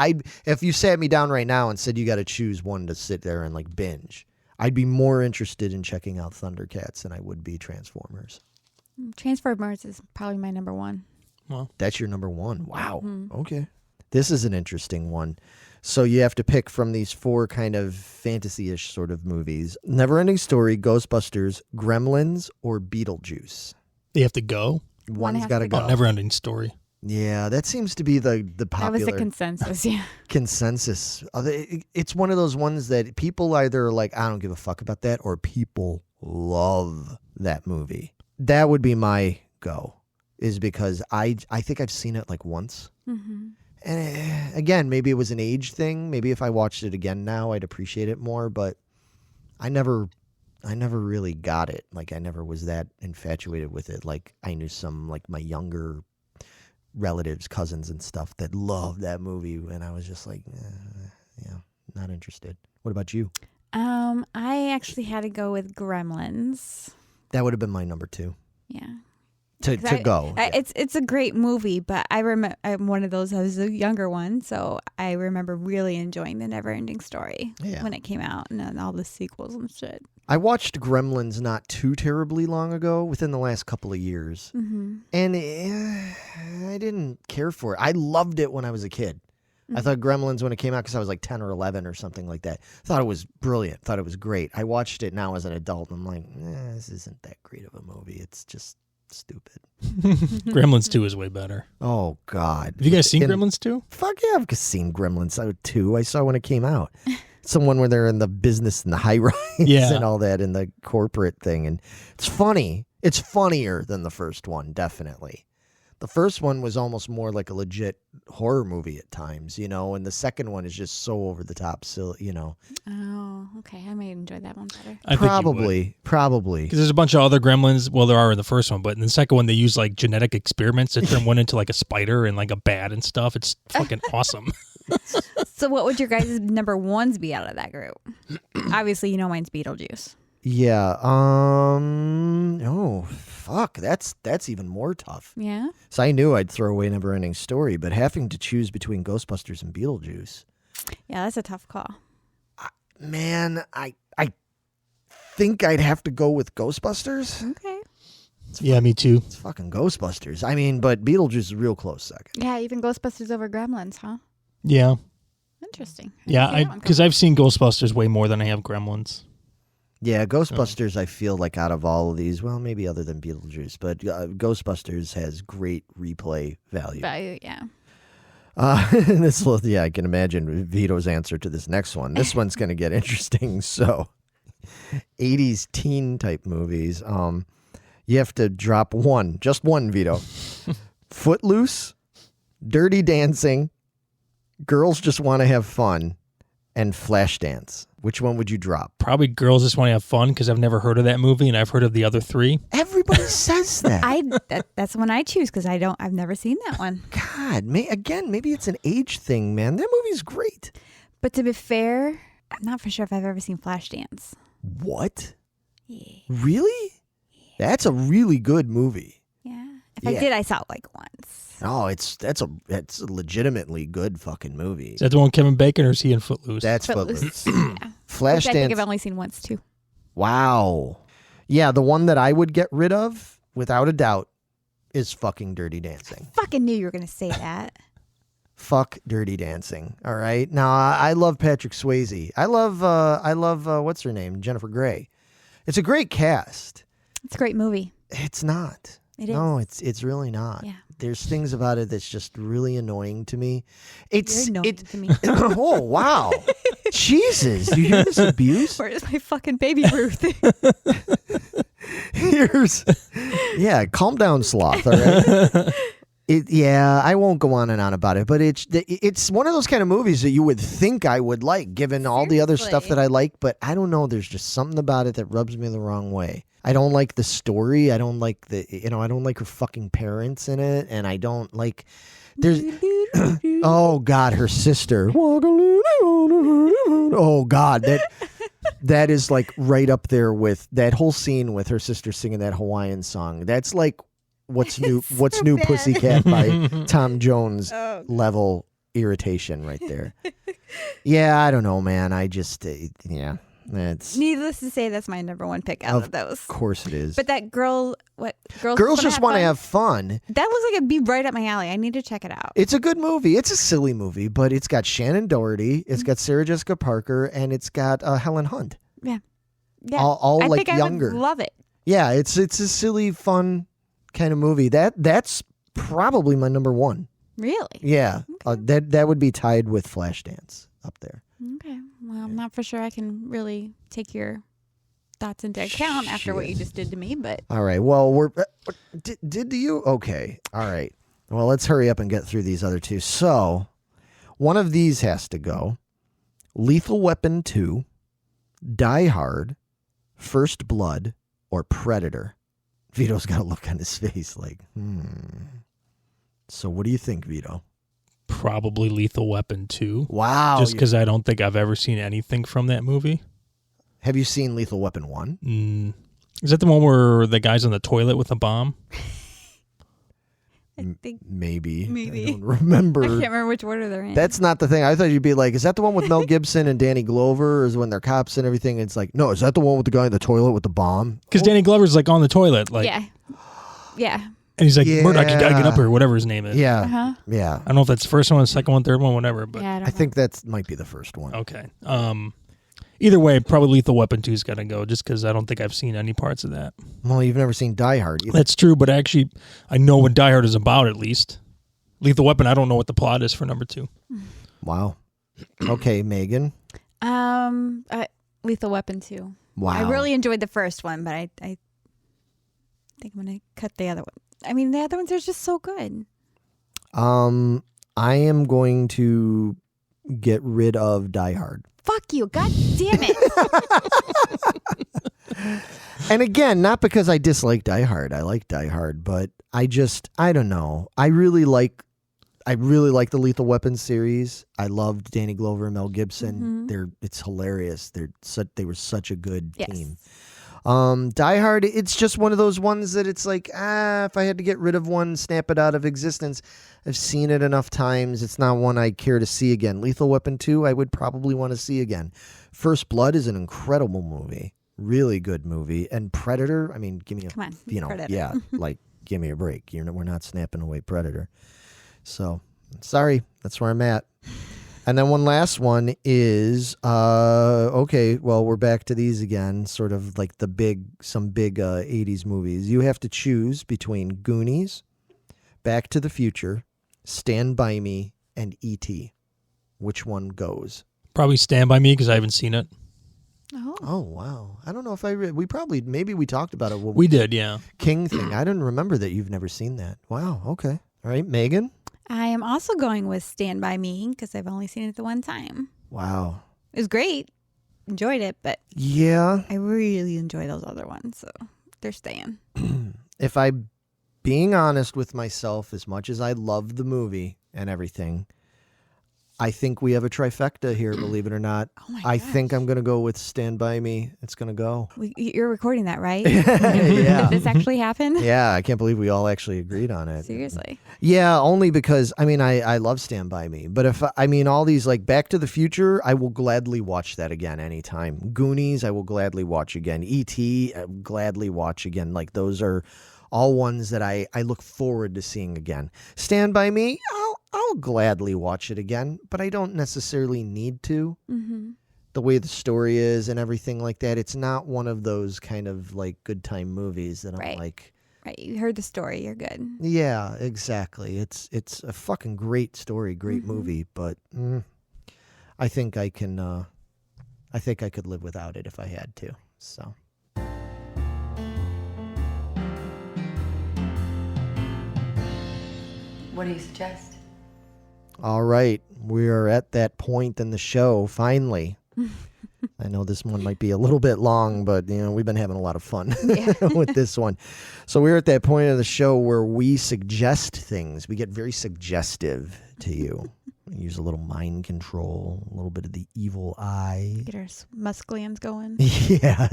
If you sat me down right now and said you got to choose one to sit there and like binge, I'd be more interested in checking out Thundercats than I would be Transformers. Transformers is probably my number one. Well, That's your number one. Wow. Okay. This is an interesting one. So you have to pick from these four kind of fantasy-ish sort of movies. Neverending Story, Ghostbusters, Gremlins, or Beetlejuice. they have to go. One One's has got to to go. go. Never ending story. Yeah, that seems to be the popular That was the consensus, yeah. consensus. It's one of those ones that people either are like, I don't give a fuck about that, or people love that movie. That would be my go, is because I think I've seen it like once. Mm-hmm. And again, maybe it was an age thing. Maybe if I watched it again now, I'd appreciate it more, but I never really got it. Like, I never was that infatuated with it. Like, I knew some, like, my younger relatives, cousins and stuff that loved that movie, and I was just like, yeah, not interested. What about you? I actually had to go with Gremlins. That would have been my number two Yeah. to go. It's a great movie, but I remember I'm one of those. I was a younger one, so I remember really enjoying the Neverending Story when it came out, and then all the sequels and shit. I watched Gremlins not too terribly long ago, within the last couple of years, and I didn't care for it. I loved it when I was a kid. I thought Gremlins, when it came out, because I was like 10 or 11 or something like that, thought it was brilliant, thought it was great. I watched it now as an adult, and I'm like, this isn't that great of a movie. It's just stupid. Gremlins 2 is way better. Oh, God. Have you guys seen Gremlins 2? Fuck yeah, I've seen Gremlins 2. I saw when it came out. Someone where they're in the business and the high rise and all that, in the corporate thing. And it's funny. It's funnier than the first one, definitely. The first one was almost more like a legit horror movie at times, and the second one is just so over the top, so, Oh, okay. I may enjoy that one better. I Probably. Because there's a bunch of other Gremlins. Well, there are in the first one, but in the second one, they use like genetic experiments to turn one into like a spider and like a bat and stuff. It's fucking awesome. So what would your guys' number ones be out of that group? Obviously, mine's Beetlejuice. Yeah. Oh, fuck. That's even more tough. Yeah? So I knew I'd throw away Neverending Story, but having to choose between Ghostbusters and Beetlejuice, Yeah, that's a tough call. man, I think I'd have to go with Ghostbusters. Okay. Yeah, me too. It's fucking Ghostbusters. I mean, but Beetlejuice is a real close second. Yeah, even Ghostbusters over Gremlins, huh? Yeah. Interesting. Yeah, because I've seen Ghostbusters way more than I have Gremlins. Yeah, Ghostbusters, I feel like out of all of these, well, maybe other than Beetlejuice, but Ghostbusters has great replay value. Yeah. I can imagine Vito's answer to this next one. This one's going to get interesting. So, 80s teen type movies. You have to drop one, just one, Vito. Footloose, Dirty Dancing, Girls Just Want to Have Fun, and Flashdance. Which one would you drop? Probably Girls Just Want to Have Fun, because I've never heard of that movie and I've heard of the other three. Everybody says that. That's the one I choose because I've never seen that one. God, maybe it's an age thing, man. That movie's great. But to be fair, I'm not for sure if I've ever seen Flashdance. What? Yeah. Really? That's a really good movie. Yeah. If I did, I saw it like once. Oh, that's a legitimately good fucking movie. Is that the one with Kevin Bacon or is he in Footloose? That's Footloose. Yeah. Flashdance. Which I think I've only seen once too. Wow. Yeah, the one that I would get rid of, without a doubt, is fucking Dirty Dancing. Fucking knew you were gonna say that. Fuck Dirty Dancing. All right. Now I love Patrick Swayze. I love what's her name? Jennifer Grey. It's a great cast. It's a great movie. It's not. It is. No, it's really not. Yeah. There's things about it that's just really annoying to me. You're annoying to me. Oh wow. Jesus. Do you hear this abuse? Where's my fucking baby Ruth? Yeah, calm down, sloth, all right? I won't go on and on about it, but it's one of those kind of movies that you would think I would like, given all the other stuff that I like, but I don't know. There's just something about it that rubs me the wrong way. I don't like the story. I don't like I don't like her fucking parents in it, and I don't like. There's oh God, her sister. Oh God, that is like right up there with that whole scene with her sister singing that Hawaiian song. That's like What's New bad. Pussycat by Tom Jones level irritation right there. Yeah, I don't know, man. I just that's Needless to say, that's my number one pick out of those. Of course it is. But that girls just want to have fun. That looks like it'd be right up my alley. I need to check it out. It's a good movie. It's a silly movie, but it's got Shannon Doherty, it's got Sarah Jessica Parker, and it's got Helen Hunt. Yeah. All I like think younger. I would love it. Yeah, it's a silly, fun kind of movie. That's probably my number one. Really? Yeah, Okay. that would be tied with Flashdance up there. Okay. Well, I'm not for sure I can really take your thoughts into account after what you just did to me, but All right. Well, we're did you? Okay. All right. Well, let's hurry up and get through these other two. So, one of these has to go. Lethal Weapon 2, Die Hard, First Blood, or Predator. Vito's got a look on his face like, So what do you think, Vito? Probably Lethal Weapon 2. Wow. Just because I don't think I've ever seen anything from that movie. Have you seen Lethal Weapon 1? Is that the one where the guy's on the toilet with a bomb? I think Maybe. Maybe. I don't remember. I can't remember which order they're in. That's not the thing. I thought you'd be like, is that the one with Mel Gibson and Danny Glover? Or is when they're cops and everything? It's like, no, is that the one with the guy in the toilet with the bomb? Because Danny Glover's like on the toilet, like, Yeah. and he's like, Yeah. Murdoch, you gotta get up here, whatever his name is. Yeah. Uh-huh. Yeah. I don't know if that's the first one, the second one, third one, whatever. But Yeah, I don't I know. think that might be the first one. okay. Either way, probably Lethal Weapon 2's got to go, just because I don't think I've seen any parts of that. Well, you've never seen Die Hard either. That's true, but actually, I know what Die Hard is about at least. Lethal Weapon, I don't know what the plot is for number 2. Wow. Okay, Megan. Lethal Weapon 2. Wow. I really enjoyed the first one, but I think I'm going to cut the other one. I mean, the other ones are just so good. I am going to get rid of Die Hard. Fuck you. God damn it. And again, not because I dislike Die Hard. I like Die Hard, but I don't know. I really like the Lethal Weapon series. I loved Danny Glover and Mel Gibson. It's hilarious. They were such a good team. Die Hard, it's just one of those ones that it's like, if I had to get rid of one, snap it out of existence. I've seen it enough times. It's not one I care to see again. Lethal Weapon 2, I would probably want to see again. First Blood is an incredible movie. Really good movie. And Predator, I mean, give me a, Come on, Predator. Predator. Yeah, like, give me a break. We're not snapping away Predator. So, sorry, that's where I'm at. And then one last one is, okay, well, we're back to these again, sort of like some big 80s movies. You have to choose between Goonies, Back to the Future, Stand By Me, and E.T. Which one goes? Probably Stand By Me, because I haven't seen it. Oh, wow. I don't know if maybe we talked about it. We did, yeah. King thing. I didn't remember that you've never seen that. Wow, okay. All right, Megan? I am also going with Stand By Me because I've only seen it the one time. Wow. It was great. Enjoyed it, but Yeah. I really enjoy those other ones, so they're staying. If I'm being honest with myself, as much as I love the movie and everything, I think we have a trifecta here, believe it or not. Oh my I gosh. think I'm going to go with Stand By Me. It's going to go. You're recording that, right? Yeah. Did this actually happen? Yeah, I can't believe we all actually agreed on it. Seriously. Yeah, only because, I love Stand By Me. But if, all these, like Back to the Future, I will gladly watch that again anytime. Goonies, I will gladly watch again. E.T., I will gladly watch again. Like, those are all ones that I look forward to seeing again. Stand By Me, I'll gladly watch it again, but I don't necessarily need to. Mm-hmm. The way the story is and everything like that, it's not one of those kind of like good time movies that I'm Right. like, Right. You heard the story. You're good. yeah, exactly. It's a fucking great story, great movie, but I think I can. I think I could live without it if I had to. So. What do you suggest? All right, we are at that point in the show, finally. I know this one might be a little bit long, but we've been having a lot of fun with this one. So we're at that point of the show where we suggest things. We get very suggestive to you. We use a little mind control, a little bit of the evil eye. Get our muscles going. Yeah.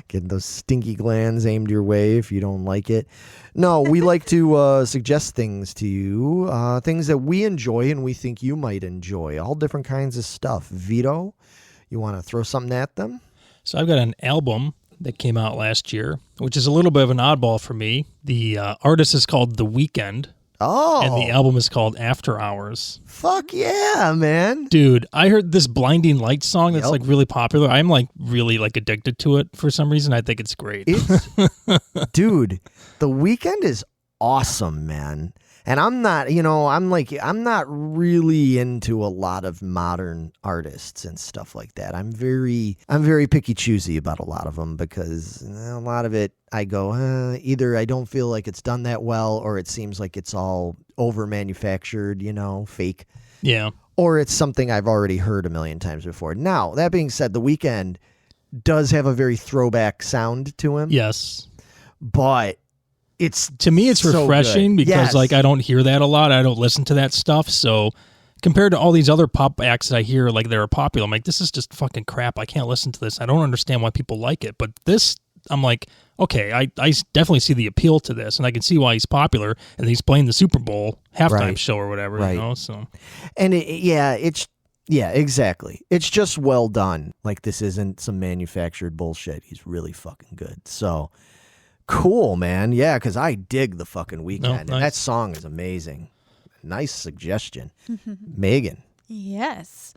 Getting those stinky glands aimed your way if you don't like it. No, we like to suggest things to you, things that we enjoy and we think you might enjoy. All different kinds of stuff. Vito, you want to throw something at them? So I've got an album that came out last year, which is a little bit of an oddball for me. The artist is called The Weeknd. Oh. And the album is called After Hours. Fuck yeah, man. Dude, I heard this Blinding Lights song that's Yep. like really popular. I'm like really like addicted to it for some reason. I think it's great. Dude, The Weeknd is awesome, man. And I'm not, I'm not really into a lot of modern artists and stuff like that. I'm very picky choosy about a lot of them because a lot of it I go, either I don't feel like it's done that well or it seems like it's all over manufactured, fake. Yeah. Or it's something I've already heard a million times before. Now, that being said, The Weeknd does have a very throwback sound to him. Yes. But to me it's so refreshing good. because Yes. like I don't hear that a lot. I don't listen to that stuff. So compared to all these other pop acts that I hear like that are popular, I'm like, this is just fucking crap. I can't listen to this. I don't understand why people like it. But this, I'm like, okay, I definitely see the appeal to this, and I can see why he's popular. And he's playing the Super Bowl halftime show or whatever, Right. So And exactly. It's just well done. Like this isn't some manufactured bullshit. He's really fucking good. So cool, man. Yeah, because I dig the fucking Weeknd. Oh, nice. And that song is amazing. Nice suggestion. Megan. Yes.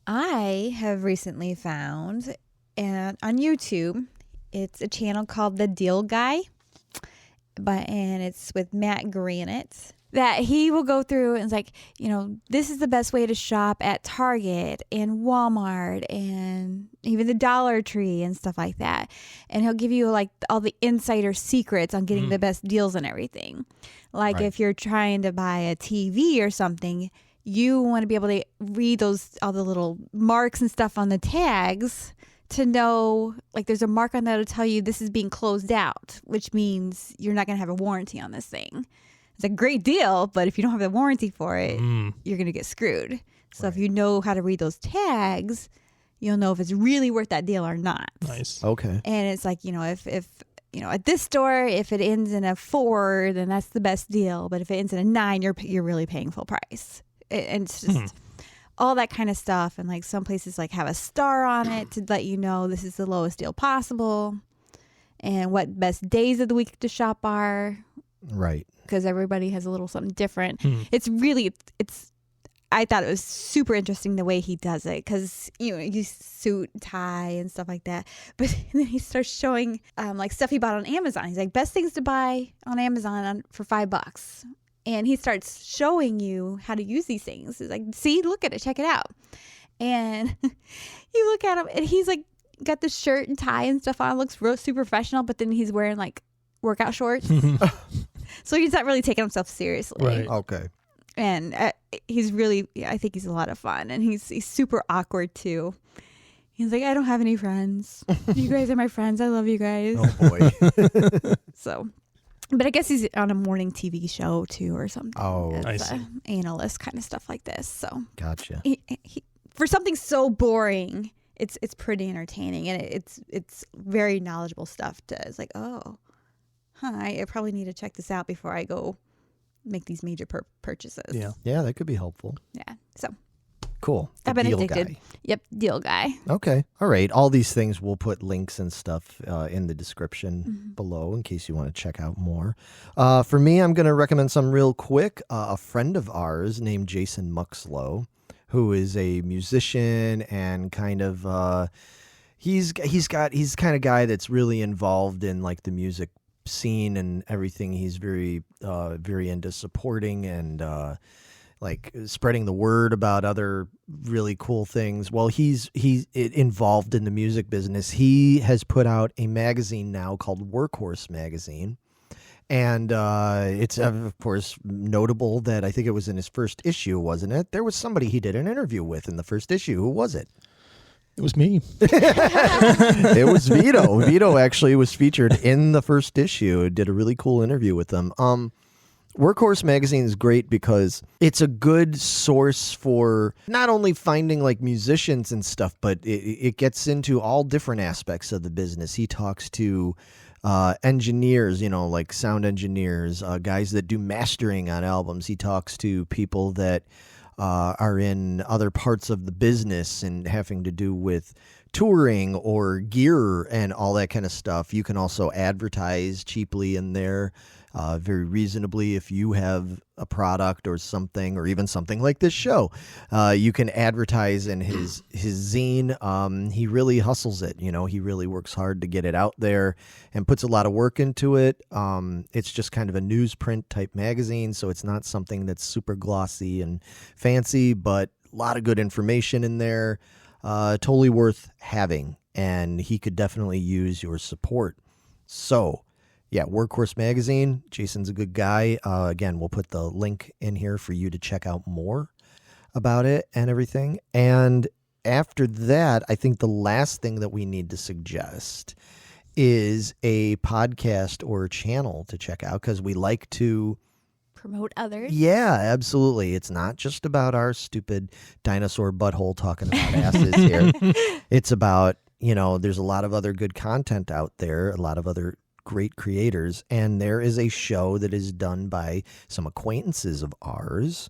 I have recently found on YouTube, it's a channel called The Deal Guy, and it's with Matt Granite, that he will go through and it's like, this is the best way to shop at Target and Walmart and even the Dollar Tree and stuff like that. And he'll give you like all the insider secrets on getting the best deals and everything. Like if you're trying to buy a TV or something, you want to be able to read all the little marks and stuff on the tags to know, like there's a mark on that to tell you this is being closed out, which means you're not going to have a warranty on this thing. It's a great deal, but if you don't have the warranty for it, you're going to get screwed. So if you know how to read those tags, you'll know if it's really worth that deal or not. nice. Okay. And it's like, if at this store, if it ends in a 4, then that's the best deal. But if it ends in a 9, you're really paying full price. And it's just all that kind of stuff. And like some places like have a star on it to let you know this is the lowest deal possible and what best days of the week to shop are. Right. Because everybody has a little something different. I thought it was super interesting the way he does it because, you suit, tie, and stuff like that. But then he starts showing like stuff he bought on Amazon. He's like, best things to buy on Amazon for $5. And he starts showing you how to use these things. He's like, see, look at it, check it out. And you look at him and he's like got the shirt and tie and stuff on, looks real super professional, but then he's wearing like workout shorts. So he's not really taking himself seriously. Right. Okay. And he's really, I think he's a lot of fun. And he's super awkward too. He's like, I don't have any friends. You guys are my friends. I love you guys. Oh boy. So But I guess he's on a morning TV show too, or something. Oh, as I see. Analyst kind of stuff like this. So gotcha. he, for something so boring, it's pretty entertaining, and it's very knowledgeable stuff. It's like, oh, I probably need to check this out before I go make these major purchases. Yeah, that could be helpful. Yeah. So Cool. The I've been deal addicted. guy. Yep, deal guy. Okay. All right. All these things, we'll put links and stuff in the description below in case you want to check out more. For me, I'm going to recommend some real quick. A friend of ours named Jason Muxlow, who is a musician and kind of he's kind of guy that's really involved in like the music scene and everything. He's very into supporting and like spreading the word about other really cool things. Well, he's involved in the music business. He has put out a magazine now called Workhorse Magazine. And it's, of course, notable that I think it was in his first issue, wasn't it? There was somebody he did an interview with in the first issue. Who was it? It was me. It was Vito. Vito actually was featured in the first issue. Did a really cool interview with them. Workhorse Magazine is great because it's a good source for not only finding like musicians and stuff, but it gets into all different aspects of the business. He talks to engineers, like sound engineers, guys that do mastering on albums. He talks to people that are in other parts of the business and having to do with touring or gear and all that kind of stuff. You can also advertise cheaply in there. Very reasonably, if you have a product or something, or even something like this show, you can advertise in his zine. He really hustles it. He really works hard to get it out there and puts a lot of work into it. It's just kind of a newsprint type magazine, so it's not something that's super glossy and fancy, but a lot of good information in there. Totally worth having, and he could definitely use your support. So, yeah, Workhorse Magazine. Jason's a good guy. Again, we'll put the link in here for you to check out more about it and everything. And after that, I think the last thing that we need to suggest is a podcast or a channel to check out, because we like to Promote others. Yeah, absolutely. It's not just about our stupid dinosaur butthole talking about asses here. It's about, there's a lot of other good content out there, a lot of other great creators, and there is a show that is done by some acquaintances of ours,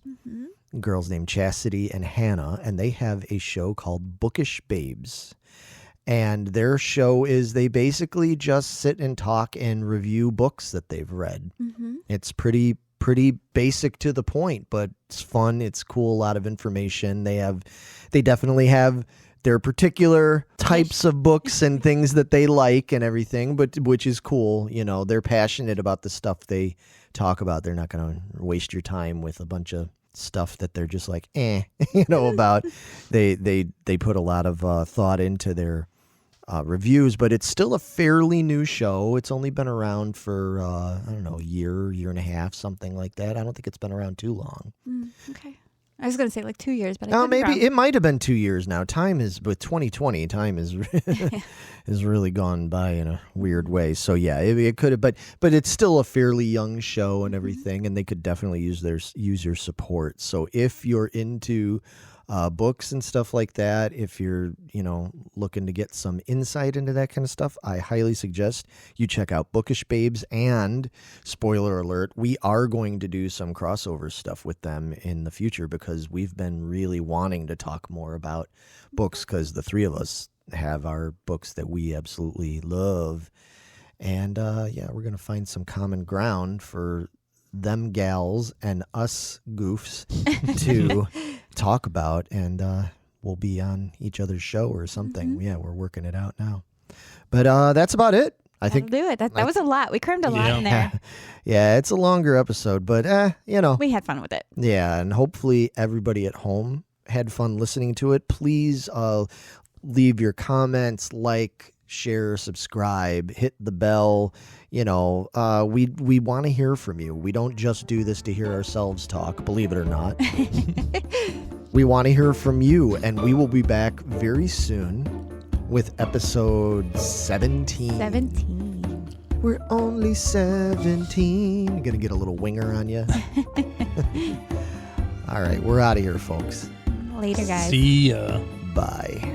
girls named Chastity and Hannah, and they have a show called Bookish Babes. And their show is they basically just sit and talk and review books that they've read. It's pretty basic to the point, but it's fun. It's cool. A lot of information. They definitely have their particular types of books and things that they like and everything, but which is cool. They're passionate about the stuff they talk about. They're not going to waste your time with a bunch of stuff that they're just like, about. They put a lot of thought into their reviews, but it's still a fairly new show. It's only been around for, I don't know, a year and a half, something like that. I don't think it's been around too long. Okay. I was going to say like 2 years, but maybe it might have been 2 years now. Time is, with 2020, time is has really gone by in a weird way. So yeah, it could have, but it's still a fairly young show and everything, and they could definitely use your support. So if you're into books and stuff like that, if you're looking to get some insight into that kind of stuff, I highly suggest you check out Bookish Babes. And spoiler alert, we are going to do some crossover stuff with them in the future, because we've been really wanting to talk more about books, because the three of us have our books that we absolutely love, and we're gonna find some common ground for them gals and us goofs to talk about, and we'll be on each other's show or something. Yeah, we're working it out now, but that's about it. I think do it. That was a lot. We crammed a lot in there. Yeah, it's a longer episode, but we had fun with it. Yeah, and hopefully everybody at home had fun listening to it. Please leave your comments, like, share, subscribe, hit the bell. We want to hear from you. We don't just do this to hear ourselves talk, believe it or not. We want to hear from you, and we will be back very soon with episode 17. We're only 17. You're gonna get a little winger on you. All right, we're out of here, folks. Later, guys. See ya. Bye.